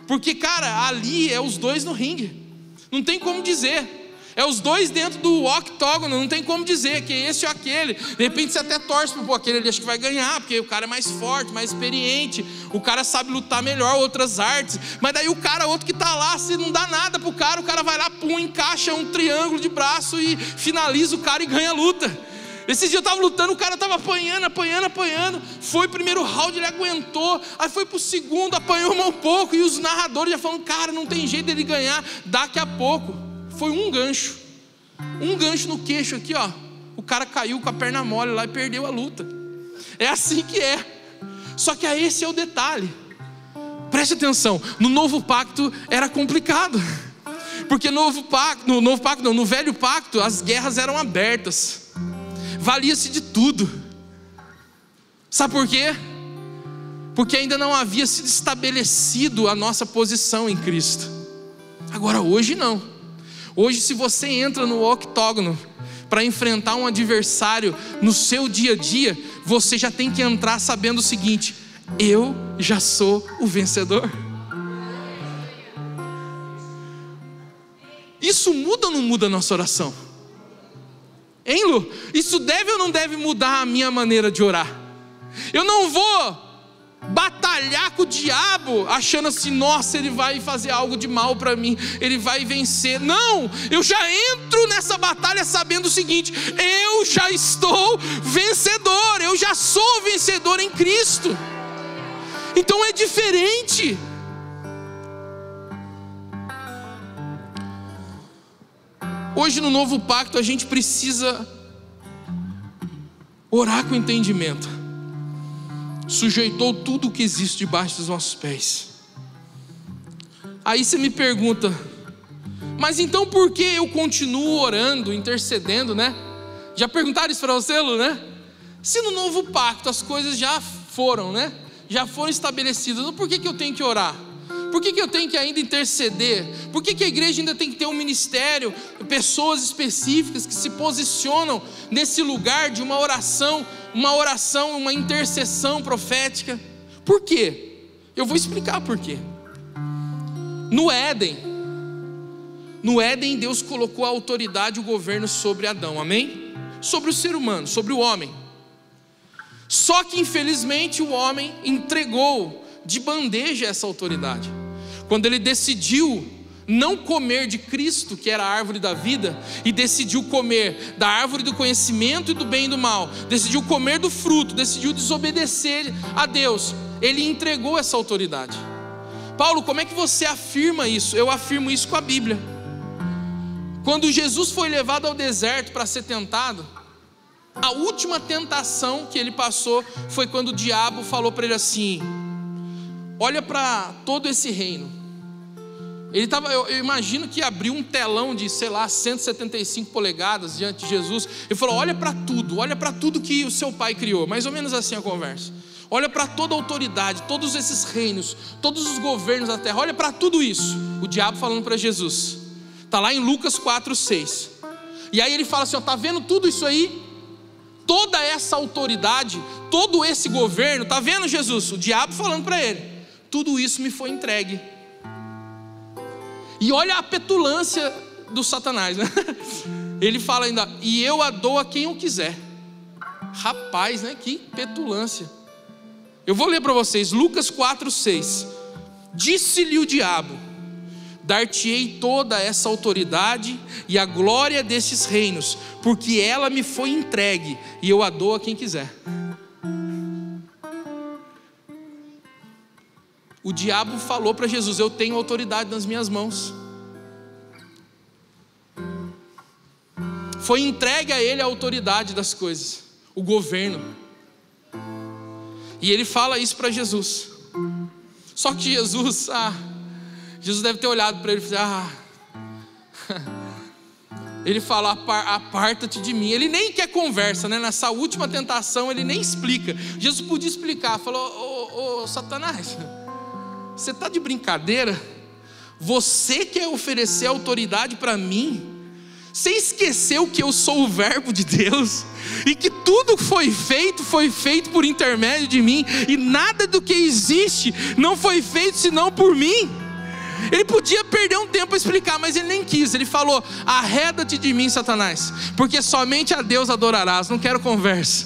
Porque cara, ali é os 2 no ringue. Não tem como dizer. É os 2 dentro do octógono, não tem como dizer que é esse ou aquele. De repente você até torce para aquele ali, acho que vai ganhar, porque o cara é mais forte, mais experiente, o cara sabe lutar melhor, outras artes. Mas daí o cara, outro que está lá, se não dá nada pro cara, o cara vai lá, pum, encaixa um triângulo de braço e finaliza o cara e ganha a luta. Esse dia eu estava lutando, o cara estava apanhando. Foi o primeiro round, ele aguentou. Aí foi pro segundo, apanhou um pouco. E os narradores já falam, cara, não tem jeito dele ganhar daqui a pouco. Foi um gancho no queixo aqui, ó. O cara caiu com a perna mole lá e perdeu a luta. É assim que é. Só que esse é o detalhe. Preste atenção, no novo pacto era complicado. Porque no velho pacto as guerras eram abertas. Valia-se de tudo. Sabe por quê? Porque ainda não havia sido estabelecido a nossa posição em Cristo. Agora hoje não. Hoje, se você entra no octógono para enfrentar um adversário no seu dia a dia, você já tem que entrar sabendo o seguinte: eu já sou o vencedor. Isso muda ou não muda a nossa oração? Hein, Lu? Isso deve ou não deve mudar a minha maneira de orar? Eu não vou batalhar com o diabo achando assim, nossa, ele vai fazer algo de mal para mim, ele vai vencer. Não, eu já entro nessa batalha sabendo o seguinte: eu já estou vencedor, eu já sou vencedor em Cristo. Então é diferente. Hoje no novo pacto a gente precisa orar com entendimento. Sujeitou tudo o que existe debaixo dos nossos pés. Aí você me pergunta, mas então por que eu continuo orando, intercedendo, né? Já perguntaram isso para você, Lu, né? Se no novo pacto as coisas já foram, né? Já foram estabelecidas, então por que eu tenho que orar? Por que eu tenho que ainda interceder? Por que a igreja ainda tem que ter um ministério, pessoas específicas que se posicionam nesse lugar de uma oração, uma intercessão profética? Por quê? Eu vou explicar por quê. No Éden, Deus colocou a autoridade e o governo sobre Adão, amém? Sobre o ser humano, sobre o homem. Só que infelizmente o homem entregou de bandeja essa autoridade. Quando ele decidiu não comer de Cristo, que era a árvore da vida, e decidiu comer da árvore do conhecimento e do bem e do mal, decidiu comer do fruto, decidiu desobedecer a Deus, ele entregou essa autoridade. Paulo, como é que você afirma isso? Eu afirmo isso com a Bíblia. Quando Jesus foi levado ao deserto para ser tentado, a última tentação que ele passou foi quando o diabo falou para ele assim: olha para todo esse reino. Eu imagino que abriu um telão de, 175 polegadas diante de Jesus. Ele falou: olha para tudo que o seu pai criou. Mais ou menos assim a conversa. Olha para toda a autoridade, todos esses reinos, todos os governos da terra. Olha para tudo isso. O diabo falando para Jesus. Está lá em Lucas 4:6. E aí ele fala assim: está vendo tudo isso aí? Toda essa autoridade, todo esse governo, está vendo, Jesus? O diabo falando para ele: tudo isso me foi entregue. E olha a petulância do Satanás, né? Ele fala ainda: e eu a dou a quem eu quiser. Rapaz, né? Que petulância. Eu vou ler para vocês, Lucas 4:6. Disse-lhe o diabo: dar-te-ei toda essa autoridade e a glória destes reinos, porque ela me foi entregue e eu a dou a quem quiser. O diabo falou para Jesus: eu tenho autoridade nas minhas mãos. Foi entregue a ele a autoridade das coisas, o governo. E ele fala isso para Jesus. Só que Jesus deve ter olhado para ele e falado: ele fala: aparta-te de mim. Ele nem quer conversa, né? Nessa última tentação ele nem explica. Jesus podia explicar, falou: ô Satanás, você está de brincadeira? Você quer oferecer autoridade para mim? Você esqueceu que eu sou o verbo de Deus? E que tudo foi feito por intermédio de mim, e nada do que existe não foi feito senão por mim? Ele podia perder um tempo a explicar, mas ele nem quis. Ele falou: arreda-te de mim, Satanás, porque somente a Deus adorarás. Não quero conversa.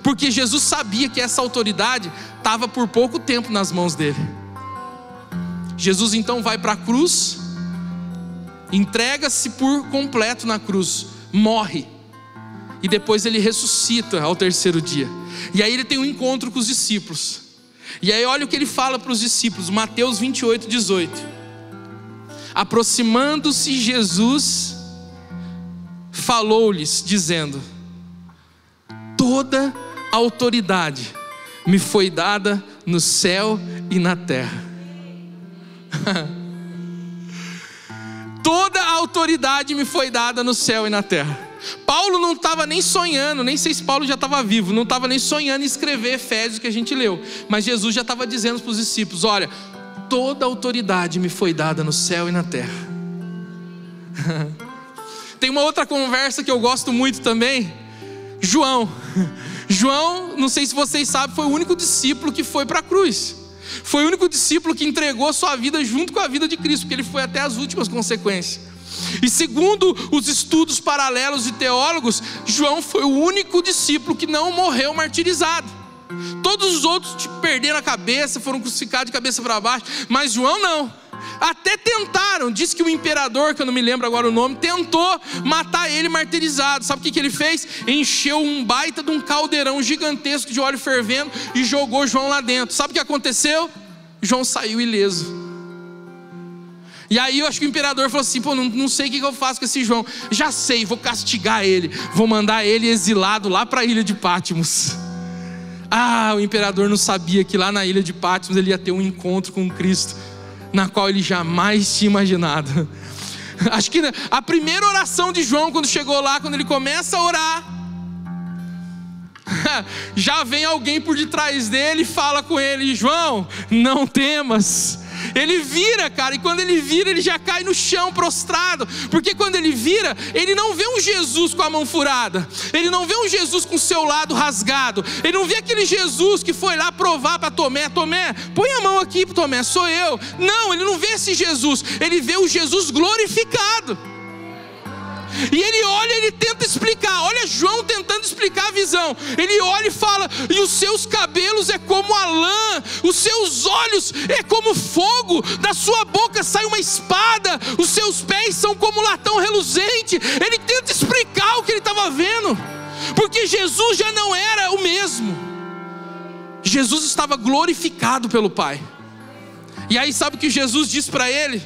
Porque Jesus sabia que essa autoridade estava por pouco tempo nas mãos dele. Jesus então vai para a cruz, entrega-se por completo na cruz, morre, e depois ele ressuscita ao terceiro dia. E aí ele tem um encontro com os discípulos. E aí olha o que ele fala para os discípulos, Mateus 28:18. Aproximando-se Jesus, falou-lhes dizendo: toda autoridade me foi dada no céu e na terra. Toda a autoridade me foi dada no céu e na terra. Paulo não estava nem sonhando, nem sei se Paulo já estava vivo, não estava nem sonhando em escrever Efésios que a gente leu. Mas Jesus já estava dizendo para os discípulos: olha, toda a autoridade me foi dada no céu e na terra. Tem uma outra conversa que eu gosto muito também. João, não sei se vocês sabem, foi o único discípulo que foi para a cruz. Foi o único discípulo que entregou a sua vida junto com a vida de Cristo, porque ele foi até as últimas consequências. E segundo os estudos paralelos de teólogos, João foi o único discípulo que não morreu martirizado. Todos os outros perderam a cabeça, foram crucificados de cabeça para baixo, mas João não. Até tentaram, diz que o imperador, que eu não me lembro agora o nome, tentou matar ele martirizado. Sabe o que ele fez? Encheu um baita de um caldeirão gigantesco de óleo fervendo e jogou João lá dentro. Sabe o que aconteceu? João saiu ileso. E aí eu acho que o imperador falou assim: pô, não sei o que eu faço com esse João. Já sei, vou castigar ele, vou mandar ele exilado lá para a ilha de Patmos. O imperador não sabia que lá na ilha de Patmos ele ia ter um encontro com Cristo, na qual ele jamais tinha imaginado. Acho que a primeira oração de João, quando chegou lá, quando ele começa a orar, já vem alguém por detrás dele e fala com ele: João, não temas. Ele vira, cara, e quando ele vira, ele já cai no chão prostrado, porque quando ele vira, ele não vê um Jesus com a mão furada, ele não vê um Jesus com o seu lado rasgado, ele não vê aquele Jesus que foi lá provar para Tomé: Tomé, põe a mão aqui, Tomé, sou eu. Não, ele não vê esse Jesus, ele vê o Jesus glorificado. E ele olha, ele tenta explicar. Olha João tentando explicar a visão. Ele olha e fala: e os seus cabelos é como a lã, os seus olhos é como fogo, da sua boca sai uma espada, os seus pés são como latão reluzente. Ele tenta explicar o que ele estava vendo, porque Jesus já não era o mesmo. Jesus estava glorificado pelo Pai. E aí sabe o que Jesus diz para ele?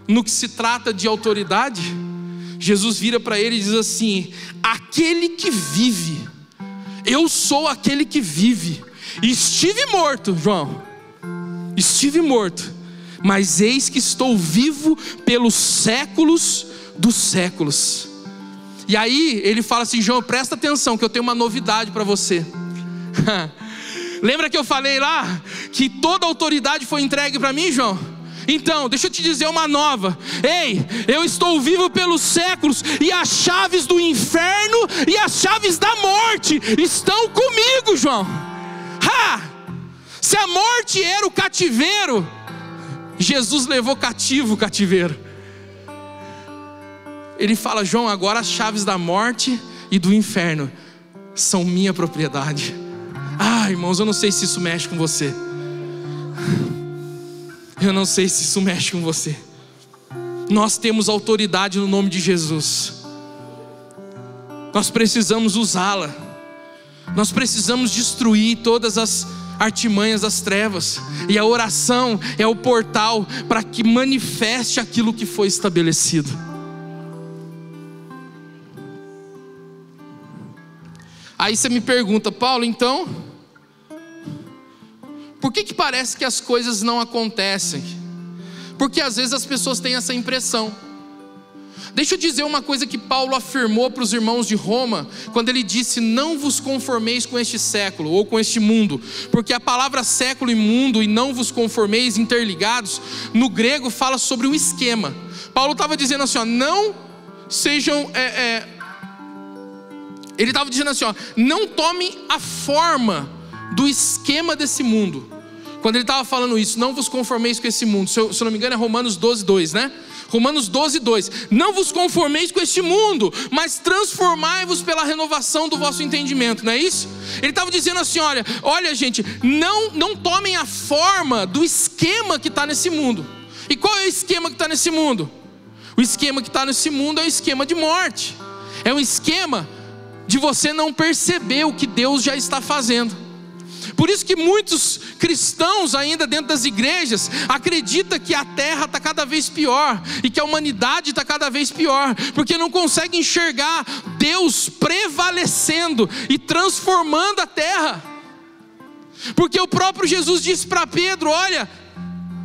No que se trata de autoridade, Jesus vira para ele e diz assim: aquele que vive, eu sou aquele que vive. Estive morto, João, estive morto, mas eis que estou vivo pelos séculos dos séculos. E aí ele fala assim: João, presta atenção que eu tenho uma novidade para você. Lembra que eu falei lá que toda a autoridade foi entregue para mim, João? Então, deixa eu te dizer uma nova. Ei, eu estou vivo pelos séculos, e as chaves do inferno e as chaves da morte estão comigo, João. Se a morte era o cativeiro, Jesus levou cativo o cativeiro. Ele fala: João, agora as chaves da morte e do inferno são minha propriedade. Irmãos, eu não sei se isso mexe com você. Eu não sei se isso mexe com você. Nós temos autoridade no nome de Jesus. Nós precisamos usá-la. Nós precisamos destruir todas as artimanhas das trevas. E a oração é o portal para que manifeste aquilo que foi estabelecido. Aí você me pergunta, Paulo, então, por que parece que as coisas não acontecem? Porque às vezes as pessoas têm essa impressão. Deixa eu dizer uma coisa que Paulo afirmou para os irmãos de Roma, quando ele disse: não vos conformeis com este século, ou com este mundo. Porque a palavra século e mundo, e não vos conformeis, interligados, no grego fala sobre um esquema. Paulo estava dizendo assim, não sejam... Ele estava dizendo assim, não tomem a forma do esquema desse mundo. Quando ele estava falando isso, não vos conformeis com esse mundo, se eu não me engano é Romanos 12:2, né? Romanos 12:2, não vos conformeis com este mundo, mas transformai-vos pela renovação do vosso entendimento, não é isso? Ele estava dizendo assim, olha gente, não tomem a forma do esquema que está nesse mundo. E qual é o esquema que está nesse mundo? O esquema que está nesse mundo é o esquema de morte. É um esquema de você não perceber o que Deus já está fazendo. Por isso que muitos cristãos ainda dentro das igrejas acreditam que a terra está cada vez pior e que a humanidade está cada vez pior, porque não conseguem enxergar Deus prevalecendo e transformando a terra. Porque o próprio Jesus disse para Pedro, olha,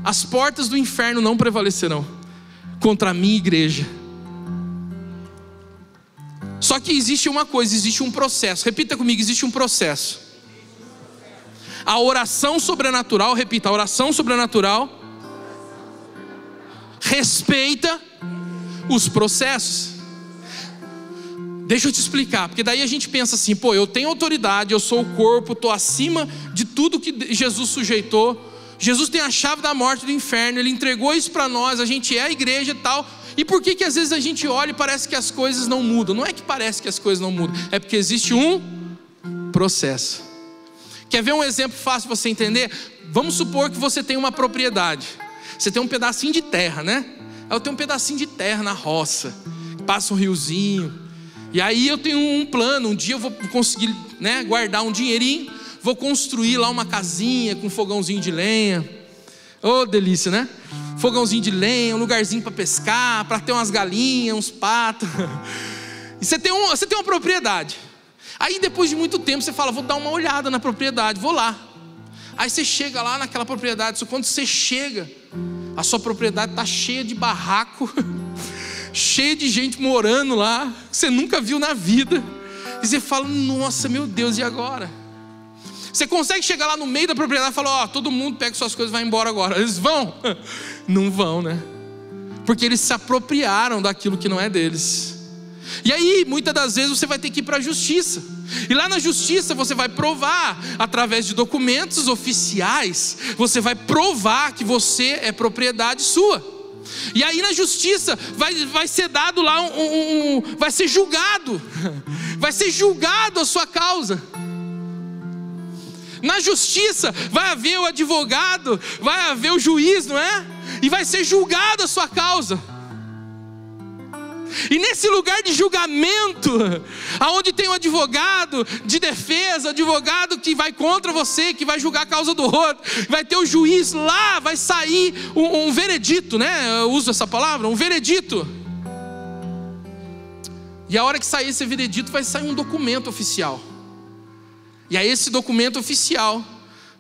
as portas do inferno não prevalecerão contra a minha igreja. Só que existe uma coisa, existe um processo. Repita comigo, existe um processo. A oração sobrenatural, repita, a oração sobrenatural respeita os processos. Deixa eu te explicar, porque daí a gente pensa assim, eu tenho autoridade, eu sou o corpo, estou acima de tudo que Jesus sujeitou. Jesus tem a chave da morte e do inferno, Ele entregou isso para nós, a gente é a igreja e tal. E por que às vezes a gente olha e parece que as coisas não mudam? Não é que parece que as coisas não mudam, é porque existe um processo. Quer ver um exemplo fácil para você entender? Vamos supor que você tem uma propriedade. Você tem um pedacinho de terra, né? Eu tenho um pedacinho de terra na roça, passa um riozinho. E aí eu tenho um plano, um dia eu vou conseguir, né, guardar um dinheirinho, vou construir lá uma casinha com um fogãozinho de lenha. Oh, delícia, né? Fogãozinho de lenha, um lugarzinho para pescar, para ter umas galinhas, uns patos. E você tem uma propriedade. Aí depois de muito tempo você fala, vou dar uma olhada na propriedade, vou lá. Aí você chega lá naquela propriedade, só quando você chega, a sua propriedade está cheia de barraco, cheia de gente morando lá, que você nunca viu na vida. E você fala, nossa, meu Deus, e agora? Você consegue chegar lá no meio da propriedade e falar, todo mundo pega suas coisas e vai embora agora. Eles vão? Não vão, né? Porque eles se apropriaram daquilo que não é deles. E aí, muitas das vezes você vai ter que ir para a justiça. E lá na justiça você vai provar, através de documentos oficiais, você vai provar que você é propriedade sua. E aí na justiça vai ser dado lá vai ser julgado. Vai ser julgado a sua causa. Na justiça vai haver o advogado, vai haver o juiz, não é? E vai ser julgado a sua causa. E nesse lugar de julgamento, aonde tem um advogado de defesa, advogado que vai contra você, que vai julgar a causa do outro, vai ter o juiz lá, vai sair um veredito, né? Eu uso essa palavra, um veredito. E a hora que sair esse veredito, vai sair um documento oficial. E aí esse documento oficial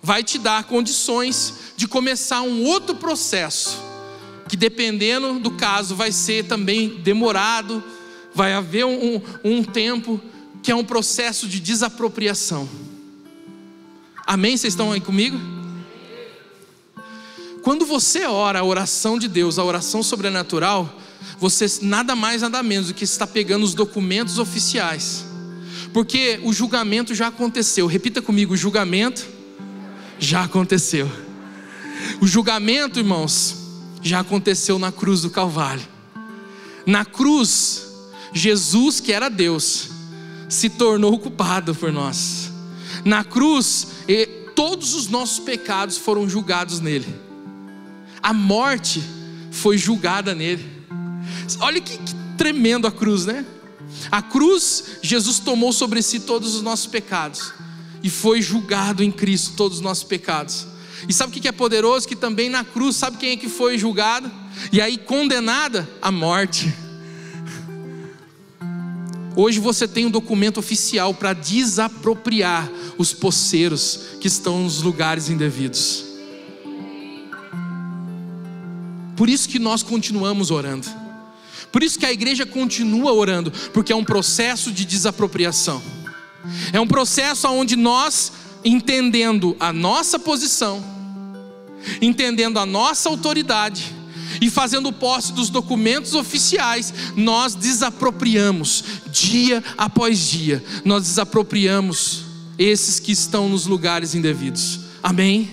vai te dar condições de começar um outro processo, que dependendo do caso vai ser também demorado, vai haver um tempo que é um processo de desapropriação. Amém? Vocês estão aí comigo? Quando você ora a oração de Deus, a oração sobrenatural, você nada mais nada menos do que está pegando os documentos oficiais, porque o julgamento já aconteceu. Repita comigo, o julgamento já aconteceu. O julgamento, irmãos, já aconteceu na cruz do Calvário. Na cruz, Jesus, que era Deus, se tornou culpado por nós. Na cruz, todos os nossos pecados foram julgados nele. A morte foi julgada nele. Olha que tremendo a cruz, né? A cruz, Jesus tomou sobre si todos os nossos pecados e foi julgado em Cristo todos os nossos pecados. E sabe o que é poderoso? Que também na cruz, sabe quem é que foi julgado? E aí condenada? A morte. Hoje você tem um documento oficial para desapropriar os poceiros que estão nos lugares indevidos. Por isso que nós continuamos orando. Por isso que a igreja continua orando, porque é um processo de desapropriação. É um processo onde nós, entendendo a nossa posição, entendendo a nossa autoridade e fazendo posse dos documentos oficiais, nós desapropriamos dia após dia. Nós desapropriamos esses que estão nos lugares indevidos. Amém?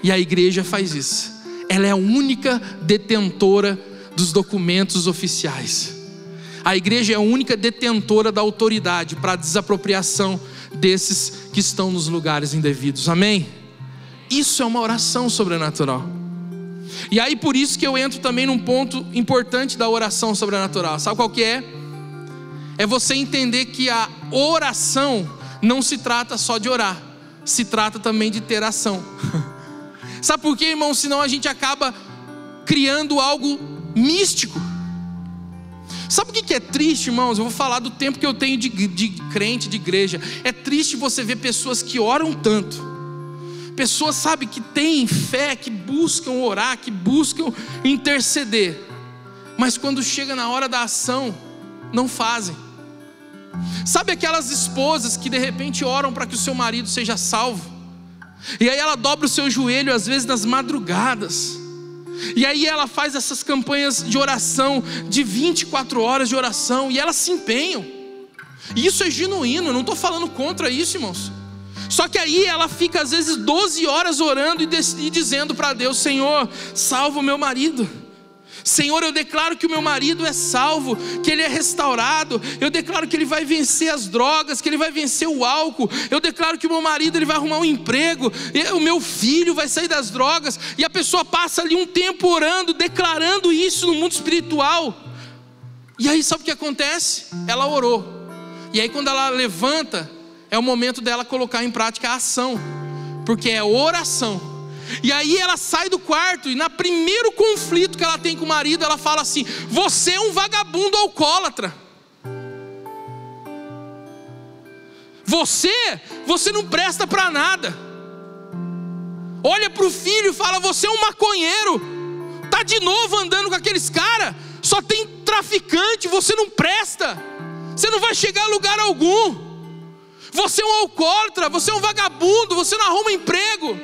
E a igreja faz isso. Ela é a única detentora dos documentos oficiais. A igreja é a única detentora da autoridade para a desapropriação desses que estão nos lugares indevidos. Amém? Isso é uma oração sobrenatural. E aí por isso que eu entro também num ponto importante da oração sobrenatural. Sabe qual que é? É você entender que a oração não se trata só de orar, se trata também de ter ação. Sabe por quê, irmão? Senão a gente acaba criando algo místico. Sabe o que é triste, irmãos? Eu vou falar do tempo que eu tenho de crente, de igreja. É triste você ver pessoas que oram tanto, pessoas, sabe, que têm fé, que buscam orar, que buscam interceder, mas quando chega na hora da ação, não fazem. Sabe aquelas esposas que de repente oram para que o seu marido seja salvo, e aí ela dobra o seu joelho às vezes nas madrugadas, e aí ela faz essas campanhas de oração, de 24 horas de oração, e elas se empenham, e isso é genuíno, eu não estou falando contra isso, irmãos. Só que aí ela fica às vezes 12 horas orando e dizendo para Deus: Senhor, salva o meu marido. Senhor, eu declaro que o meu marido é salvo, que ele é restaurado. Eu declaro que ele vai vencer as drogas, que ele vai vencer o álcool. Eu declaro que o meu marido ele vai arrumar um emprego, o meu filho vai sair das drogas. E a pessoa passa ali um tempo orando, declarando isso no mundo espiritual. E aí sabe o que acontece? Ela orou. E aí quando ela levanta, é o momento dela colocar em prática a ação, porque é oração. E aí ela sai do quarto, e no primeiro conflito que ela tem com o marido, ela fala assim: você é um vagabundo alcoólatra. Você não presta para nada. Olha para o filho e fala: você é um maconheiro, tá de novo andando com aqueles caras, só tem traficante, você não presta, você não vai chegar a lugar algum. Você é um alcoólatra, você é um vagabundo, você não arruma emprego.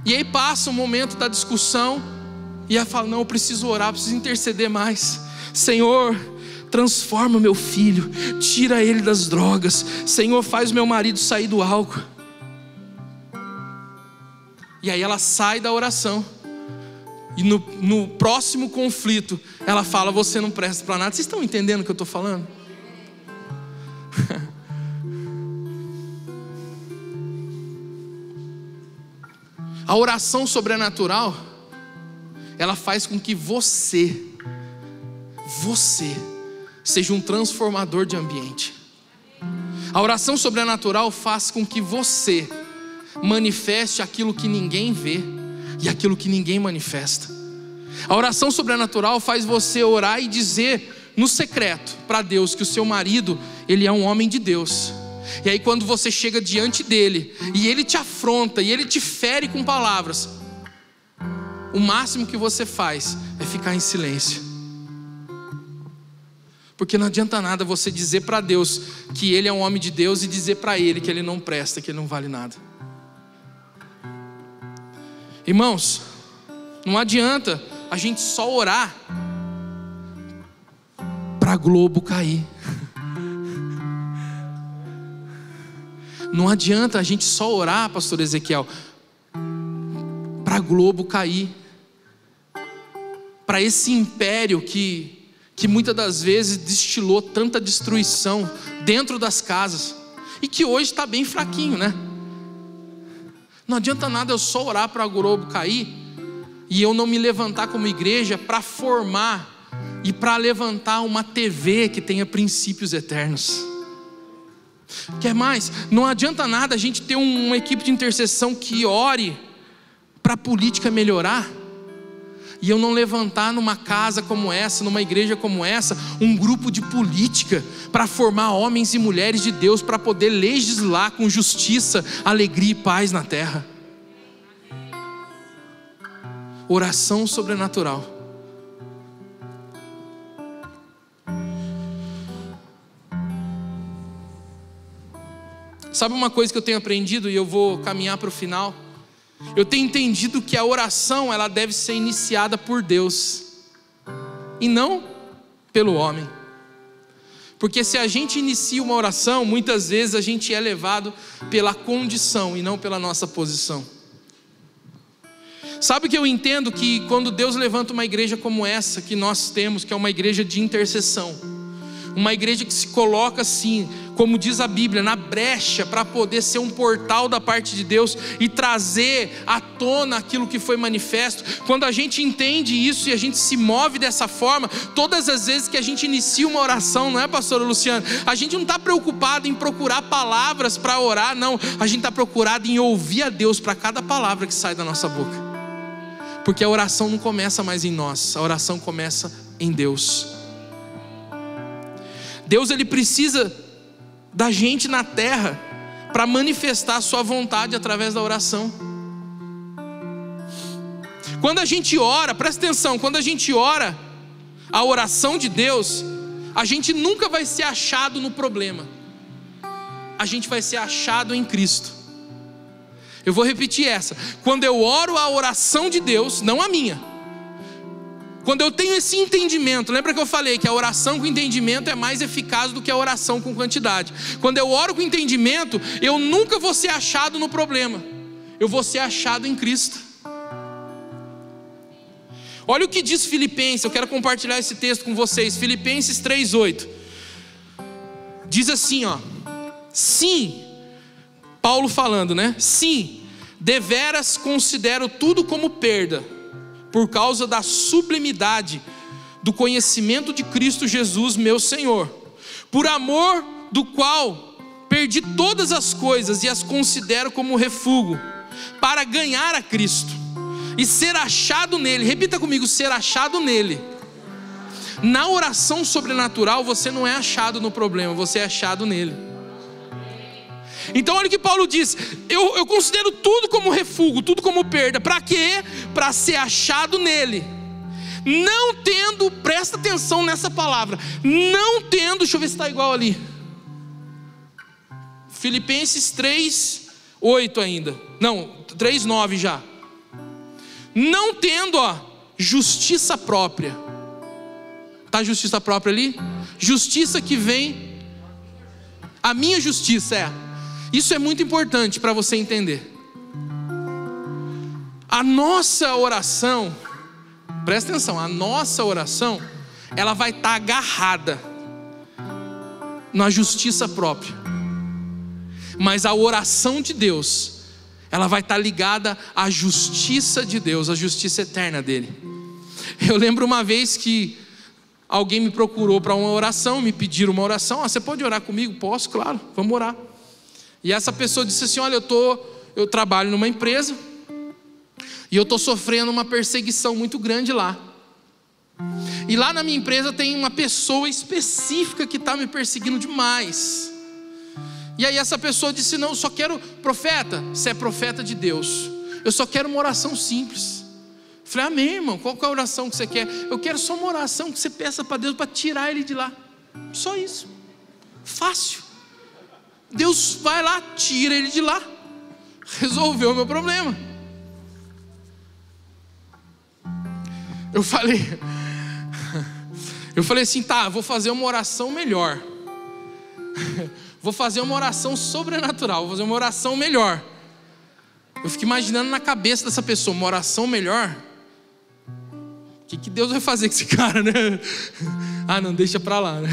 E aí passa o momento da discussão, e ela fala: não, eu preciso orar, eu preciso interceder mais. Senhor, transforma meu filho, tira ele das drogas. Senhor, faz meu marido sair do álcool. E aí ela sai da oração, e no próximo conflito ela fala: você não presta para nada. Vocês estão entendendo o que eu estou falando? A oração sobrenatural, ela faz com que você seja um transformador de ambiente. A oração sobrenatural faz com que você manifeste aquilo que ninguém vê e aquilo que ninguém manifesta. A oração sobrenatural faz você orar e dizer no secreto para Deus que o seu marido, ele é um homem de Deus. E aí quando você chega diante dele e ele te afronta e ele te fere com palavras, o máximo que você faz é ficar em silêncio. Porque não adianta nada você dizer para Deus que ele é um homem de Deus e dizer para ele que ele não presta, que ele não vale nada. Irmãos, não adianta a gente só orar para a Globo cair. Não adianta a gente só orar, pastor Ezequiel, para a Globo cair, para esse império que muitas das vezes destilou tanta destruição dentro das casas. e que hoje está bem fraquinho, né? Não adianta nada eu só orar para o globo cair e eu não me levantar como igreja para formar e para levantar uma TV que tenha princípios eternos. Quer mais? Não adianta nada a gente ter uma equipe de intercessão que ore para a política melhorar e eu não levantar numa casa como essa, numa igreja como essa, um grupo de política para formar homens e mulheres de Deus para poder legislar com justiça, alegria e paz na terra. Oração sobrenatural. Sabe uma coisa que eu tenho aprendido, e eu vou caminhar para o final? Eu tenho entendido que a oração, ela deve ser iniciada por Deus e não pelo homem. Porque se a gente inicia uma oração, muitas vezes a gente é levado pela condição e não pela nossa posição. Sabe que eu entendo que quando Deus levanta uma igreja como essa que nós temos, que é uma igreja de intercessão, uma igreja que se coloca assim, como diz a Bíblia, na brecha para poder ser um portal da parte de Deus e trazer à tona aquilo que foi manifesto. Quando a gente entende isso e a gente se move dessa forma, todas as vezes que a gente inicia uma oração, não é, pastora Luciana? A gente não está preocupado em procurar palavras para orar, não. A gente está preocupado em ouvir a Deus para cada palavra que sai da nossa boca. Porque a oração não começa mais em nós, a oração começa em Deus. Deus, ele precisa da gente na terra para manifestar a sua vontade através da oração. Quando a gente ora, presta atenção, quando a gente ora a oração de Deus, a gente nunca vai ser achado no problema, a gente vai ser achado em Cristo. Eu vou repetir essa: quando eu oro a oração de Deus, não a minha, quando eu tenho esse entendimento, lembra que eu falei que a oração com entendimento é mais eficaz do que a oração com quantidade. Quando eu oro com entendimento, eu nunca vou ser achado no problema, eu vou ser achado em Cristo. Olha o que diz Filipenses, eu quero compartilhar esse texto com vocês. Filipenses 3:8 diz assim, ó: sim, Paulo falando, né? Sim, deveras considero tudo como perda, por causa da sublimidade do conhecimento de Cristo Jesus, meu Senhor, por amor do qual perdi todas as coisas e as considero como refúgio, para ganhar a Cristo e ser achado nele. Repita comigo: ser achado nele. Na oração sobrenatural, você não é achado no problema, você é achado nele. Então olha o que Paulo diz: eu considero tudo como refúgio, tudo como perda. Para quê? Para ser achado nele, não tendo, presta atenção nessa palavra, não tendo, deixa eu ver se está igual ali, Filipenses 3:8 ainda, não, 3:9 já. Não tendo, ó, justiça própria. Está a justiça própria ali? Justiça que vem, a minha justiça é. Isso é muito importante para você entender. A nossa oração, presta atenção, a nossa oração, ela vai estar agarrada na justiça própria. Mas a oração de Deus, ela vai estar ligada à justiça de Deus, à justiça eterna dele. Eu lembro uma vez que alguém me procurou para uma oração, me pediram uma oração. Você pode orar comigo? Posso, claro, vamos orar. E essa pessoa disse assim: olha, eu trabalho numa empresa e eu estou sofrendo uma perseguição muito grande lá. E lá na minha empresa tem uma pessoa específica que está me perseguindo demais. E aí essa pessoa disse: não, eu só quero, profeta, você é profeta de Deus, eu só quero uma oração simples. Eu falei: amém, irmão, qual que é a oração que você quer? Eu quero só uma oração que você peça para Deus para tirar ele de lá. Só isso, fácil. Deus vai lá, tira ele de lá, resolveu o meu problema. Eu falei assim: tá, vou fazer uma oração melhor. Vou fazer uma oração sobrenatural, vou fazer uma oração melhor. Eu fico imaginando na cabeça dessa pessoa, uma oração melhor. O que Deus vai fazer com esse cara, né? Ah, não, deixa pra lá, né?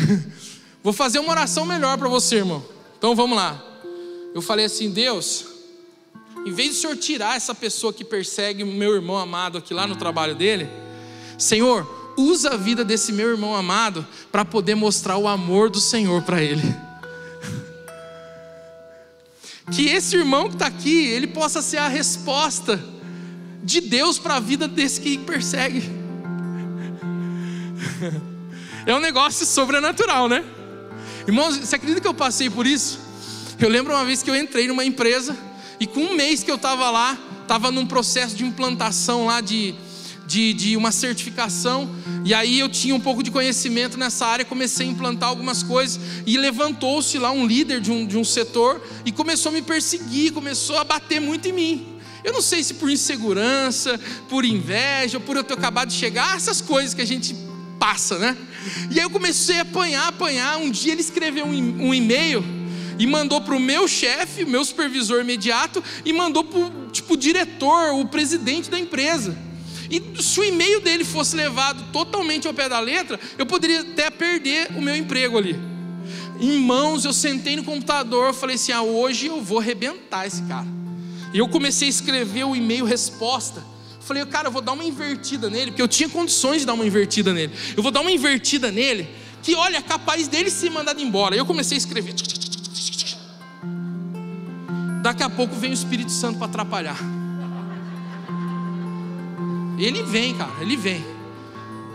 Vou fazer uma oração melhor para você, irmão. Então vamos lá. eu falei assim: Deus, em vez de o Senhor tirar essa pessoa que persegue o meu irmão amado aqui lá no trabalho dele, Senhor, usa a vida desse meu irmão amado para poder mostrar o amor do Senhor para ele. Que esse irmão que está aqui, ele possa ser a resposta de Deus para a vida desse que persegue. É um negócio sobrenatural, né? Irmãos, você acredita que eu passei por isso? Eu lembro uma vez que eu entrei numa empresa e com um mês que eu estava lá, estava num processo de implantação lá de uma certificação, e aí eu tinha um pouco de conhecimento nessa área, comecei a implantar algumas coisas, e levantou-se lá um líder de um setor, e começou a me perseguir, começou a bater muito em mim. Eu não sei se por insegurança, por inveja, por eu ter acabado de chegar, essas coisas que a gente passa, né? E aí eu comecei a apanhar. Um dia ele escreveu um e-mail e mandou para o meu chefe, o meu supervisor imediato, e mandou para o diretor, o presidente da empresa. E se o e-mail dele fosse levado totalmente ao pé da letra, eu poderia até perder o meu emprego ali. Irmãos, eu sentei no computador, eu falei assim: hoje eu vou arrebentar esse cara. E eu comecei a escrever o e-mail resposta. Falei: cara, eu vou dar uma invertida nele, porque eu tinha condições de dar uma invertida nele. Eu vou dar uma invertida nele, que olha, é capaz dele ser mandado embora. Eu comecei a escrever. Daqui a pouco vem o Espírito Santo para atrapalhar. Ele vem, cara, ele vem.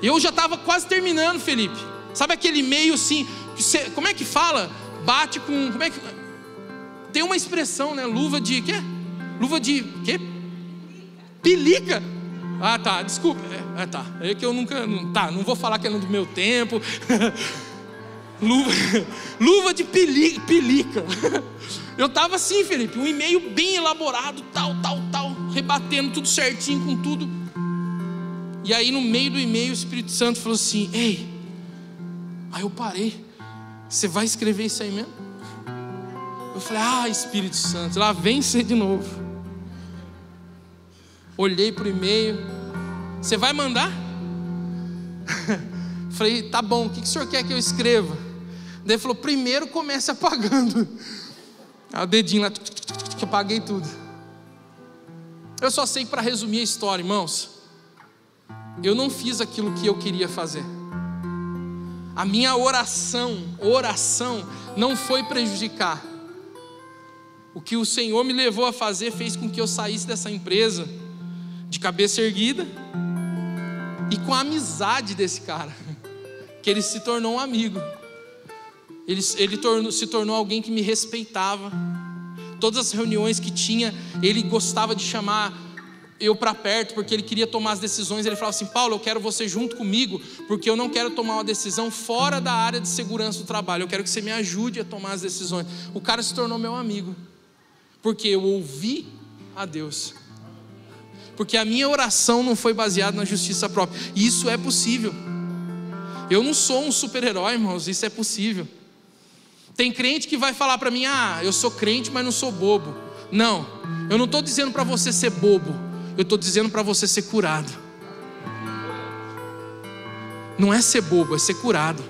Eu já estava quase terminando, Felipe. Sabe aquele e-mail assim, como é que fala? Bate com, como é que... Tem uma expressão, né? Luva de quê? Luva de quê? Pelica. Ah, tá, desculpa. Tá, é que eu nunca... Tá, não vou falar que é no do meu tempo. Luva de pelica. Eu tava assim, Felipe, um e-mail bem elaborado, tal, rebatendo tudo certinho com tudo. E aí no meio do e-mail o Espírito Santo falou assim: ei. Aí eu parei: você vai escrever isso aí mesmo? Eu falei: Espírito Santo, lá vem você de novo. Olhei pro e-mail: você vai mandar? Falei: tá bom, o que o senhor quer que eu escreva? Daí ele falou: primeiro comece apagando. Aí o dedinho lá, que apaguei tudo. Eu só sei que, para resumir a história, irmãos, eu não fiz aquilo que eu queria fazer. A minha oração não foi prejudicar. O que o Senhor me levou a fazer fez com que eu saísse dessa empresa de cabeça erguida e com a amizade desse cara, que ele se tornou um amigo. Ele se tornou alguém que me respeitava. Todas as reuniões que tinha, ele gostava de chamar eu para perto, porque ele queria tomar as decisões. Ele falava assim: Paulo, eu quero você junto comigo, porque eu não quero tomar uma decisão fora da área de segurança do trabalho, eu quero que você me ajude a tomar as decisões. O cara se tornou meu amigo, porque eu ouvi a Deus, porque a minha oração não foi baseada na justiça própria. E isso é possível. Eu não sou um super-herói, irmãos, isso é possível. Tem crente que vai falar para mim: eu sou crente, mas não sou bobo. Não, eu não estou dizendo para você ser bobo, eu estou dizendo para você ser curado. Não é ser bobo, é ser curado.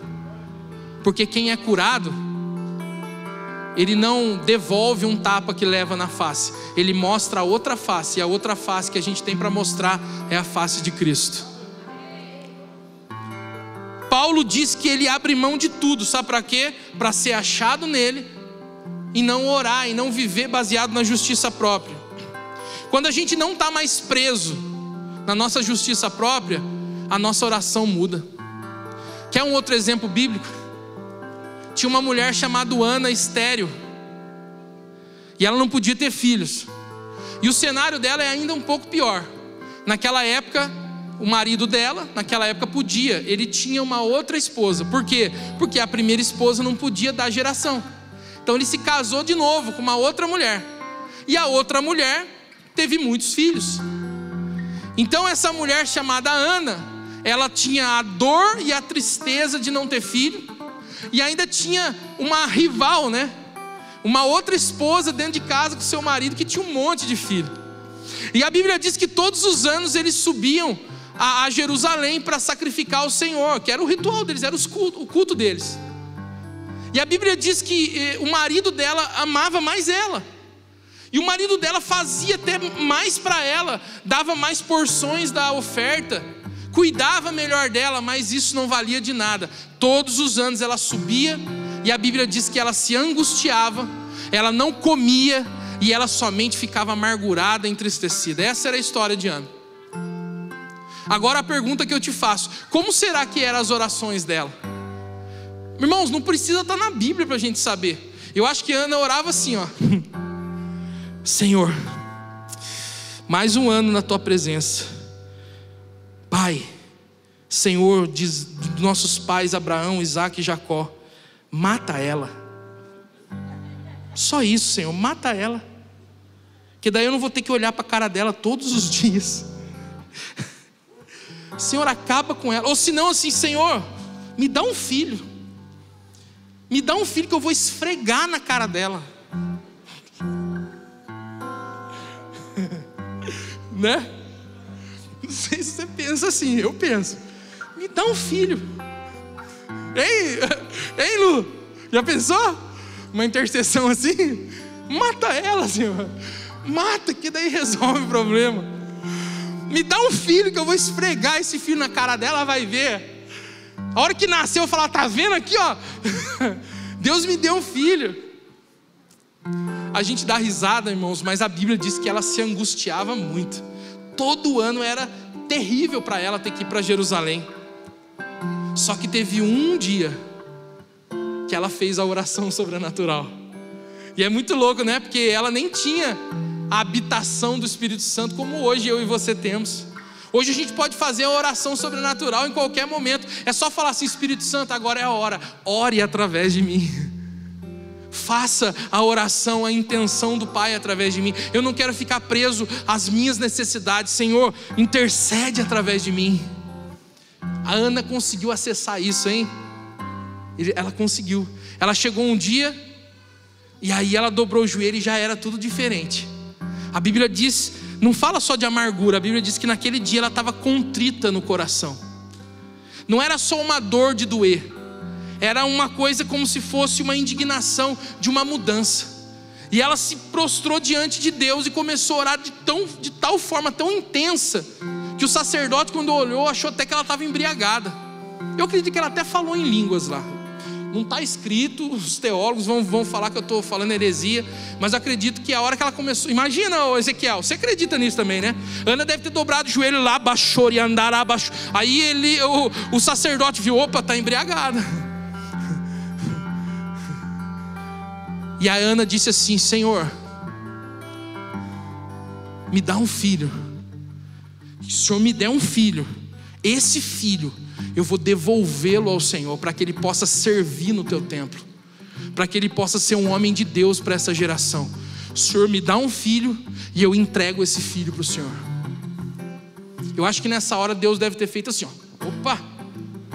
Porque quem é curado, ele não devolve um tapa que leva na face, ele mostra a outra face. E a outra face que a gente tem para mostrar é a face de Cristo. Paulo diz que ele abre mão de tudo, sabe para quê? Para ser achado nele e não orar, e não viver baseado na justiça própria. Quando a gente não está mais preso na nossa justiça própria, a nossa oração muda. Quer um outro exemplo bíblico? Tinha uma mulher chamada Ana, estéril, e ela não podia ter filhos. E o cenário dela é ainda um pouco pior. Naquela época, o marido dela, naquela época podia, ele tinha uma outra esposa. Por quê? Porque a primeira esposa não podia dar geração. Então ele se casou de novo com uma outra mulher. E a outra mulher teve muitos filhos. Então essa mulher chamada Ana, ela tinha a dor e a tristeza de não ter filho. E ainda tinha uma rival, né? Uma outra esposa dentro de casa com seu marido, que tinha um monte de filho. E a Bíblia diz que todos os anos eles subiam a Jerusalém para sacrificar ao Senhor, que era o ritual deles, era o culto deles. E a Bíblia diz que o marido dela amava mais ela. E o marido dela fazia até mais para ela, dava mais porções da oferta, cuidava melhor dela, mas isso não valia de nada. Todos os anos ela subia, e a Bíblia diz que ela se angustiava, ela não comia, e ela somente ficava amargurada, entristecida. Essa era a história de Ana. Agora a pergunta que eu te faço: como será que eram as orações dela? Irmãos, não precisa estar na Bíblia para a gente saber. Eu acho que Ana orava assim, ó: Senhor, mais um ano na tua presença. Pai, Senhor, diz nossos pais Abraão, Isaac e Jacó, mata ela. Só isso, Senhor, mata ela, que daí eu não vou ter que olhar para a cara dela todos os dias. Senhor, acaba com ela. Ou se não, assim: Senhor, me dá um filho. Me dá um filho que eu vou esfregar na cara dela. Né? Não sei se você pensa assim, eu penso: me dá um filho. Ei, Lu, já pensou? Uma intercessão assim? Mata ela, Senhor. Mata, que daí resolve o problema. Me dá um filho que eu vou esfregar esse filho na cara dela, ela vai ver. A hora que nasceu eu falar: tá vendo aqui, ó? Deus me deu um filho. A gente dá risada, irmãos, mas a Bíblia diz que ela se angustiava muito. Todo ano era terrível para ela ter que ir para Jerusalém. Só que teve um dia que ela fez a oração sobrenatural. E é muito louco, né? Porque ela nem tinha a habitação do Espírito Santo como hoje eu e você temos. Hoje a gente pode fazer a oração sobrenatural em qualquer momento. É só falar assim: Espírito Santo, agora é a hora. Ore através de mim. Faça a oração, a intenção do Pai através de mim. Eu não quero ficar preso às minhas necessidades. Senhor, intercede através de mim. A Ana conseguiu acessar isso, hein? Ela conseguiu. Ela chegou um dia, e aí ela dobrou o joelho e já era tudo diferente. A Bíblia diz, não fala só de amargura, a Bíblia diz que naquele dia ela estava contrita no coração. Não era só uma dor de doer, era uma coisa como se fosse uma indignação de uma mudança. E ela se prostrou diante de Deus e começou a orar de tal forma tão intensa, que o sacerdote, quando olhou, achou até que ela estava embriagada. Eu acredito que ela até falou em línguas lá. Não está escrito, os teólogos vão falar que eu estou falando heresia, mas eu acredito que a hora que ela começou... Imagina, Ezequiel, você acredita nisso também, né? Ana deve ter dobrado o joelho lá, baixou e andar abaixo. Aí o sacerdote viu: opa, está embriagada. E a Ana disse assim: Senhor, me dá um filho. Se o Senhor me der um filho, esse filho eu vou devolvê-lo ao Senhor, para que ele possa servir no teu templo, para que ele possa ser um homem de Deus para essa geração. O Senhor me dá um filho e eu entrego esse filho para o Senhor. Eu acho que nessa hora Deus deve ter feito assim, ó: opa,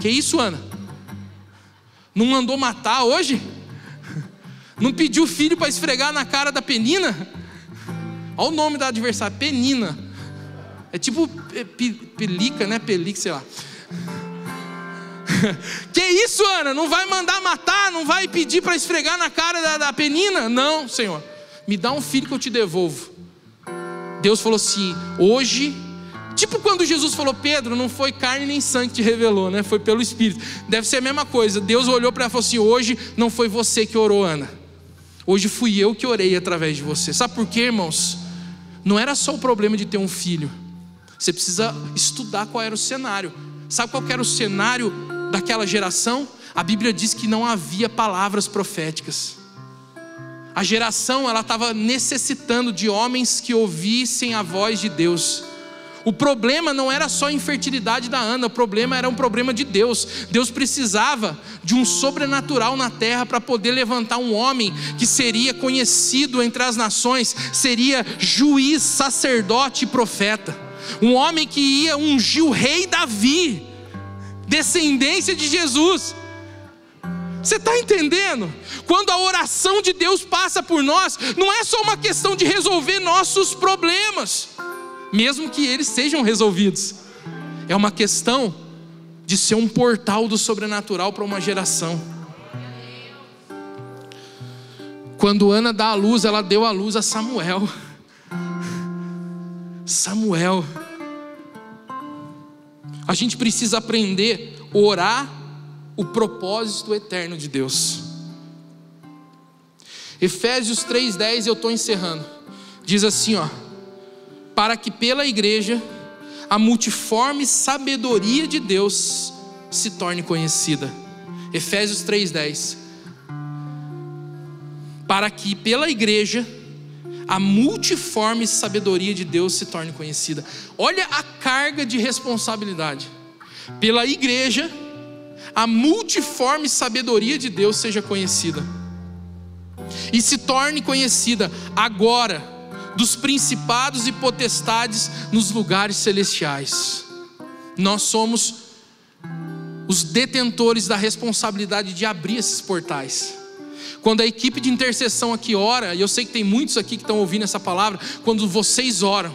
que isso, Ana? Não mandou matar hoje? Não pediu filho para esfregar na cara da Penina? Olha o nome da adversária, Penina. É tipo Pelica, né? Pelica, sei lá. Que isso, Ana? Não vai mandar matar? Não vai pedir para esfregar na cara da Penina? Não, Senhor, me dá um filho que eu te devolvo. Deus falou assim: hoje, tipo quando Jesus falou: Pedro, não foi carne nem sangue que te revelou, né? Foi pelo Espírito. Deve ser a mesma coisa. Deus olhou para ela e falou assim: hoje não foi você que orou, Ana. Hoje fui eu que orei através de você. Sabe por quê, irmãos? Não era só o problema de ter um filho. Você precisa estudar qual era o cenário. Sabe qual era o cenário daquela geração? A Bíblia diz que não havia palavras proféticas. A geração, ela estava necessitando de homens que ouvissem a voz de Deus. O problema não era só a infertilidade da Ana, o problema era um problema de Deus. Deus precisava de um sobrenatural na terra para poder levantar um homem que seria conhecido entre as nações, seria juiz, sacerdote e profeta. Um homem que ia ungir o rei Davi, descendência de Jesus. Você está entendendo? Quando a oração de Deus passa por nós, não é só uma questão de resolver nossos problemas, mesmo que eles sejam resolvidos. É uma questão de ser um portal do sobrenatural para uma geração. Quando Ana dá a luz, ela deu a luz a Samuel. Samuel. A gente precisa aprender a orar o propósito eterno de Deus. Efésios 3:10, eu estou encerrando. Diz assim, para que pela igreja a multiforme sabedoria de Deus se torne conhecida. Efésios 3:10. Para que pela igreja a multiforme sabedoria de Deus se torne conhecida. Olha a carga de responsabilidade. Pela igreja a multiforme sabedoria de Deus seja conhecida. E se torne conhecida agora dos principados e potestades nos lugares celestiais. Nós somos os detentores da responsabilidade de abrir esses portais. Quando a equipe de intercessão aqui ora, e eu sei que tem muitos aqui que estão ouvindo essa palavra, quando vocês oram,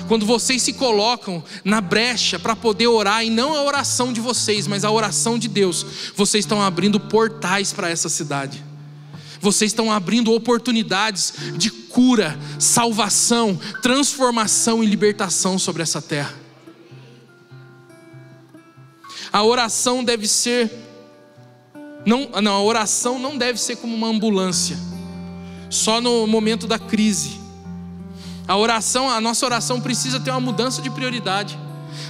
quando vocês se colocam na brecha para poder orar, e não a oração de vocês, mas a oração de Deus, vocês estão abrindo portais para essa cidade. Vocês estão abrindo oportunidades de cura, salvação, transformação e libertação sobre essa terra. A oração deve ser a oração não deve ser como uma ambulância, só no momento da crise. A nossa oração precisa ter uma mudança de prioridade.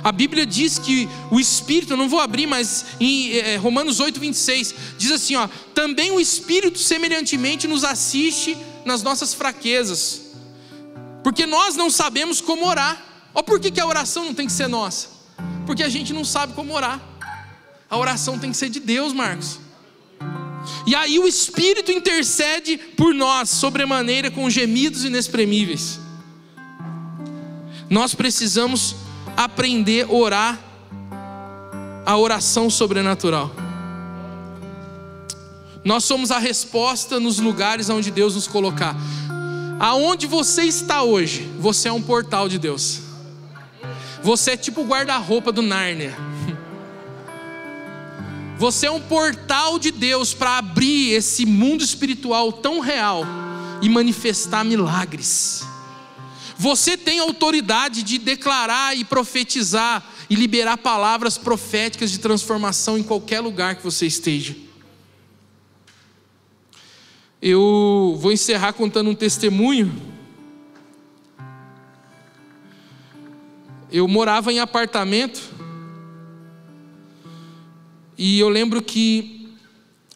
A Bíblia diz que o Espírito, eu não vou abrir, mas em Romanos 8:26, diz assim, também o Espírito semelhantemente nos assiste nas nossas fraquezas, porque nós não sabemos como orar. Por que a oração não tem que ser nossa? Porque a gente não sabe como orar. A oração tem que ser de Deus, Marcos. E aí o Espírito intercede por nós sobremaneira com gemidos inexprimíveis. Nós precisamos aprender a orar a oração sobrenatural. Nós somos a resposta nos lugares onde Deus nos colocar. Aonde você está hoje, você é um portal de Deus. Você é tipo o guarda-roupa do Nárnia. Você é um portal de Deus para abrir esse mundo espiritual tão real e manifestar milagres. Você tem autoridade de declarar e profetizar e liberar palavras proféticas de transformação em qualquer lugar que você esteja. Eu vou encerrar contando um testemunho. Eu morava em apartamento e eu lembro que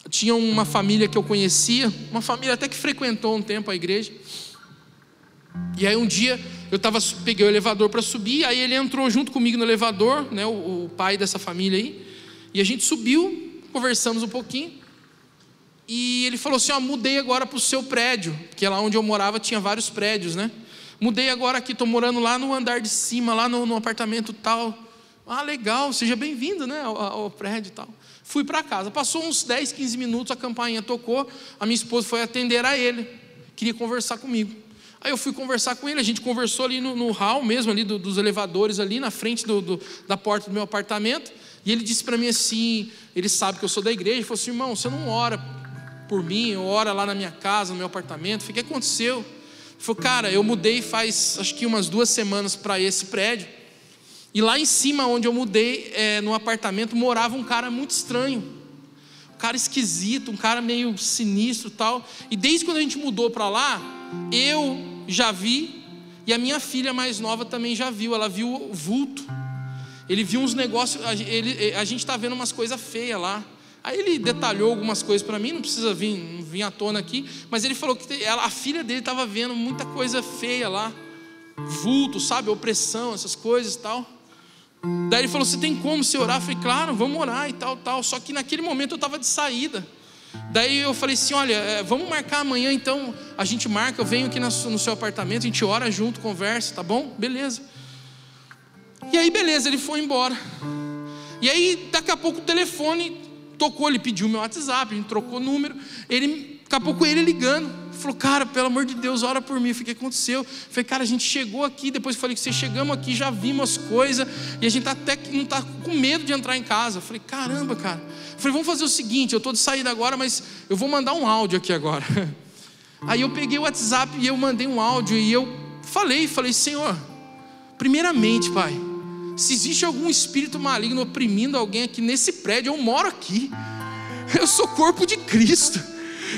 tinha uma família que eu conhecia, uma família até que frequentou um tempo a igreja. E aí um dia peguei o elevador para subir, aí ele entrou junto comigo no elevador, né, o pai dessa família aí, e a gente subiu, conversamos um pouquinho, e ele falou assim, mudei agora para o seu prédio, porque lá onde eu morava tinha vários prédios, né? Mudei agora aqui, estou morando lá no andar de cima, lá no apartamento tal. Legal, seja bem-vindo, né, ao prédio e tal. Fui para casa, passou uns 10, 15 minutos, a campainha tocou, a minha esposa foi atender a ele, queria conversar comigo. Aí eu fui conversar com ele, a gente conversou ali no hall mesmo, ali dos elevadores ali, na frente da porta do meu apartamento, e ele disse para mim assim, ele sabe que eu sou da igreja, ele falou assim, irmão, você não ora por mim, ora lá na minha casa, no meu apartamento. O que aconteceu? Ele falou, cara, eu mudei faz acho que umas 2 semanas para esse prédio, e lá em cima onde eu mudei, no apartamento, morava um cara muito estranho, um cara esquisito, um cara meio sinistro e tal, e desde quando a gente mudou para lá, eu já vi, e a minha filha mais nova também já viu, ela viu o vulto, ele viu uns negócios, a gente está vendo umas coisas feias lá. Aí ele detalhou algumas coisas para mim, não precisa vir à tona aqui, mas ele falou que a filha dele estava vendo muita coisa feia lá, vulto, sabe, opressão, essas coisas e tal. Daí ele falou, você tem como você orar? Eu falei, claro, vamos orar e tal. Só que naquele momento eu estava de saída. Daí eu falei assim, olha, vamos marcar amanhã então, a gente marca, eu venho aqui no seu apartamento, a gente ora junto, conversa, tá bom? Beleza. E aí beleza, ele foi embora. E aí daqui a pouco o telefone tocou, ele pediu meu WhatsApp, a gente trocou o número, daqui a pouco ele ligando, falou, cara, pelo amor de Deus, ora por mim. Eu falei, o que aconteceu? Eu falei, cara, a gente chegou aqui, depois eu falei que chegamos aqui, já vimos as coisas, e a gente até não está com medo de entrar em casa. Eu falei, caramba, cara. Eu falei, vamos fazer o seguinte, eu estou de saída agora, mas eu vou mandar um áudio aqui agora. Aí eu peguei o WhatsApp e eu mandei um áudio e eu falei, Senhor, primeiramente, Pai, se existe algum espírito maligno oprimindo alguém aqui nesse prédio, eu moro aqui, eu sou corpo de Cristo,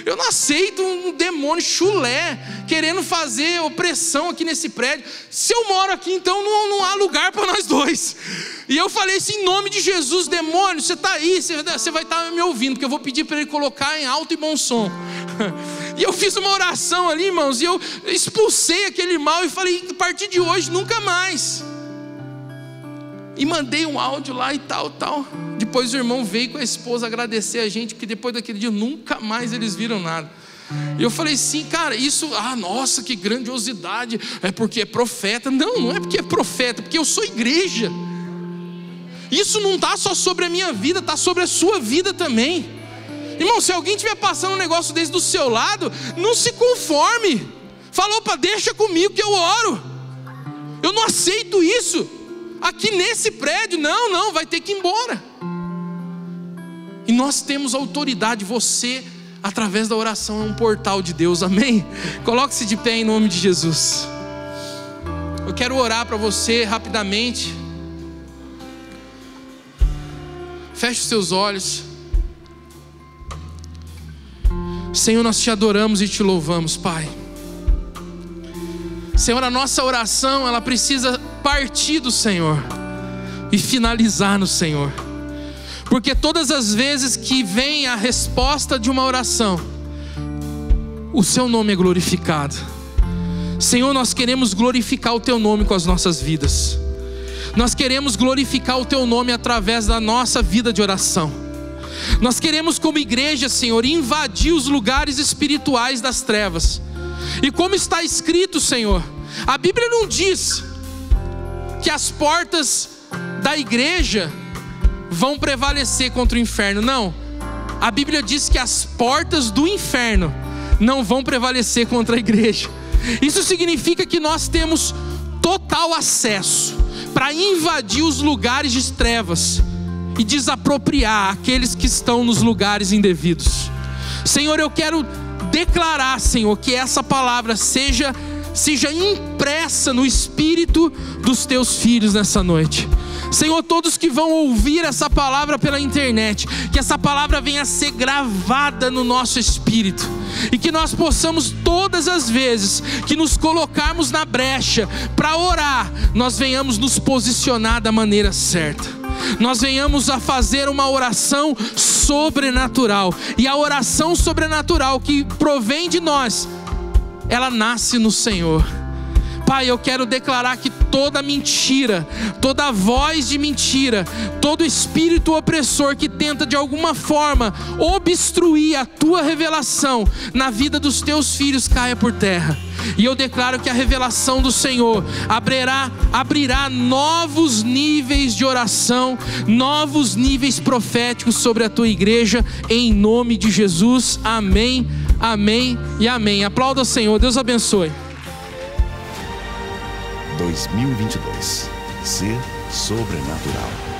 eu não aceito um demônio chulé querendo fazer opressão aqui nesse prédio. Se eu moro aqui, então não há lugar para nós dois. E eu falei assim, em nome de Jesus, demônio, você está aí, você vai estar me ouvindo, porque eu vou pedir para ele colocar em alto e bom som. E eu fiz uma oração ali, irmãos, e eu expulsei aquele mal e falei, a partir de hoje, nunca mais. E mandei um áudio lá e tal. Depois o irmão veio com a esposa agradecer a gente, porque depois daquele dia nunca mais eles viram nada. E eu falei sim, cara, isso, nossa, que grandiosidade, é porque é profeta. Não é porque é profeta, porque eu sou igreja. Isso não está só sobre a minha vida, está sobre a sua vida também. Irmão, se alguém estiver passando um negócio desse do seu lado, não se conforme. Fala, opa, deixa comigo que eu oro. Eu não aceito isso aqui nesse prédio, não, vai ter que ir embora. E nós temos autoridade, você, através da oração, é um portal de Deus, amém? Coloque-se de pé em nome de Jesus. Eu quero orar para você rapidamente. Feche os seus olhos. Senhor, nós te adoramos e te louvamos, Pai. Senhor, a nossa oração, ela precisa partir do Senhor e finalizar no Senhor, porque todas as vezes que vem a resposta de uma oração, o seu nome é glorificado. Senhor, nós queremos glorificar o teu nome com as nossas vidas. Nós queremos glorificar o teu nome através da nossa vida de oração. Nós queremos, como igreja, Senhor, invadir os lugares espirituais das trevas. E como está escrito, Senhor, a Bíblia não diz que as portas da igreja vão prevalecer contra o inferno, não. A Bíblia diz que as portas do inferno não vão prevalecer contra a igreja. Isso significa que nós temos total acesso para invadir os lugares de trevas e desapropriar aqueles que estão nos lugares indevidos. Senhor, eu quero declarar, Senhor, que essa palavra seja impressa no espírito dos teus filhos nessa noite. Senhor, todos que vão ouvir essa palavra pela internet, que essa palavra venha a ser gravada no nosso espírito, e que nós possamos, todas as vezes que nos colocarmos na brecha para orar, nós venhamos nos posicionar da maneira certa. Nós venhamos a fazer uma oração sobrenatural. E a oração sobrenatural que provém de nós, ela nasce no Senhor. Pai, eu quero declarar que toda mentira, toda voz de mentira, todo espírito opressor que tenta de alguma forma obstruir a tua revelação na vida dos teus filhos caia por terra. E eu declaro que a revelação do Senhor abrirá novos níveis de oração, novos níveis proféticos sobre a tua igreja, em nome de Jesus. Amém, amém e amém. Aplauda o Senhor, Deus abençoe. 2022. Ser sobrenatural.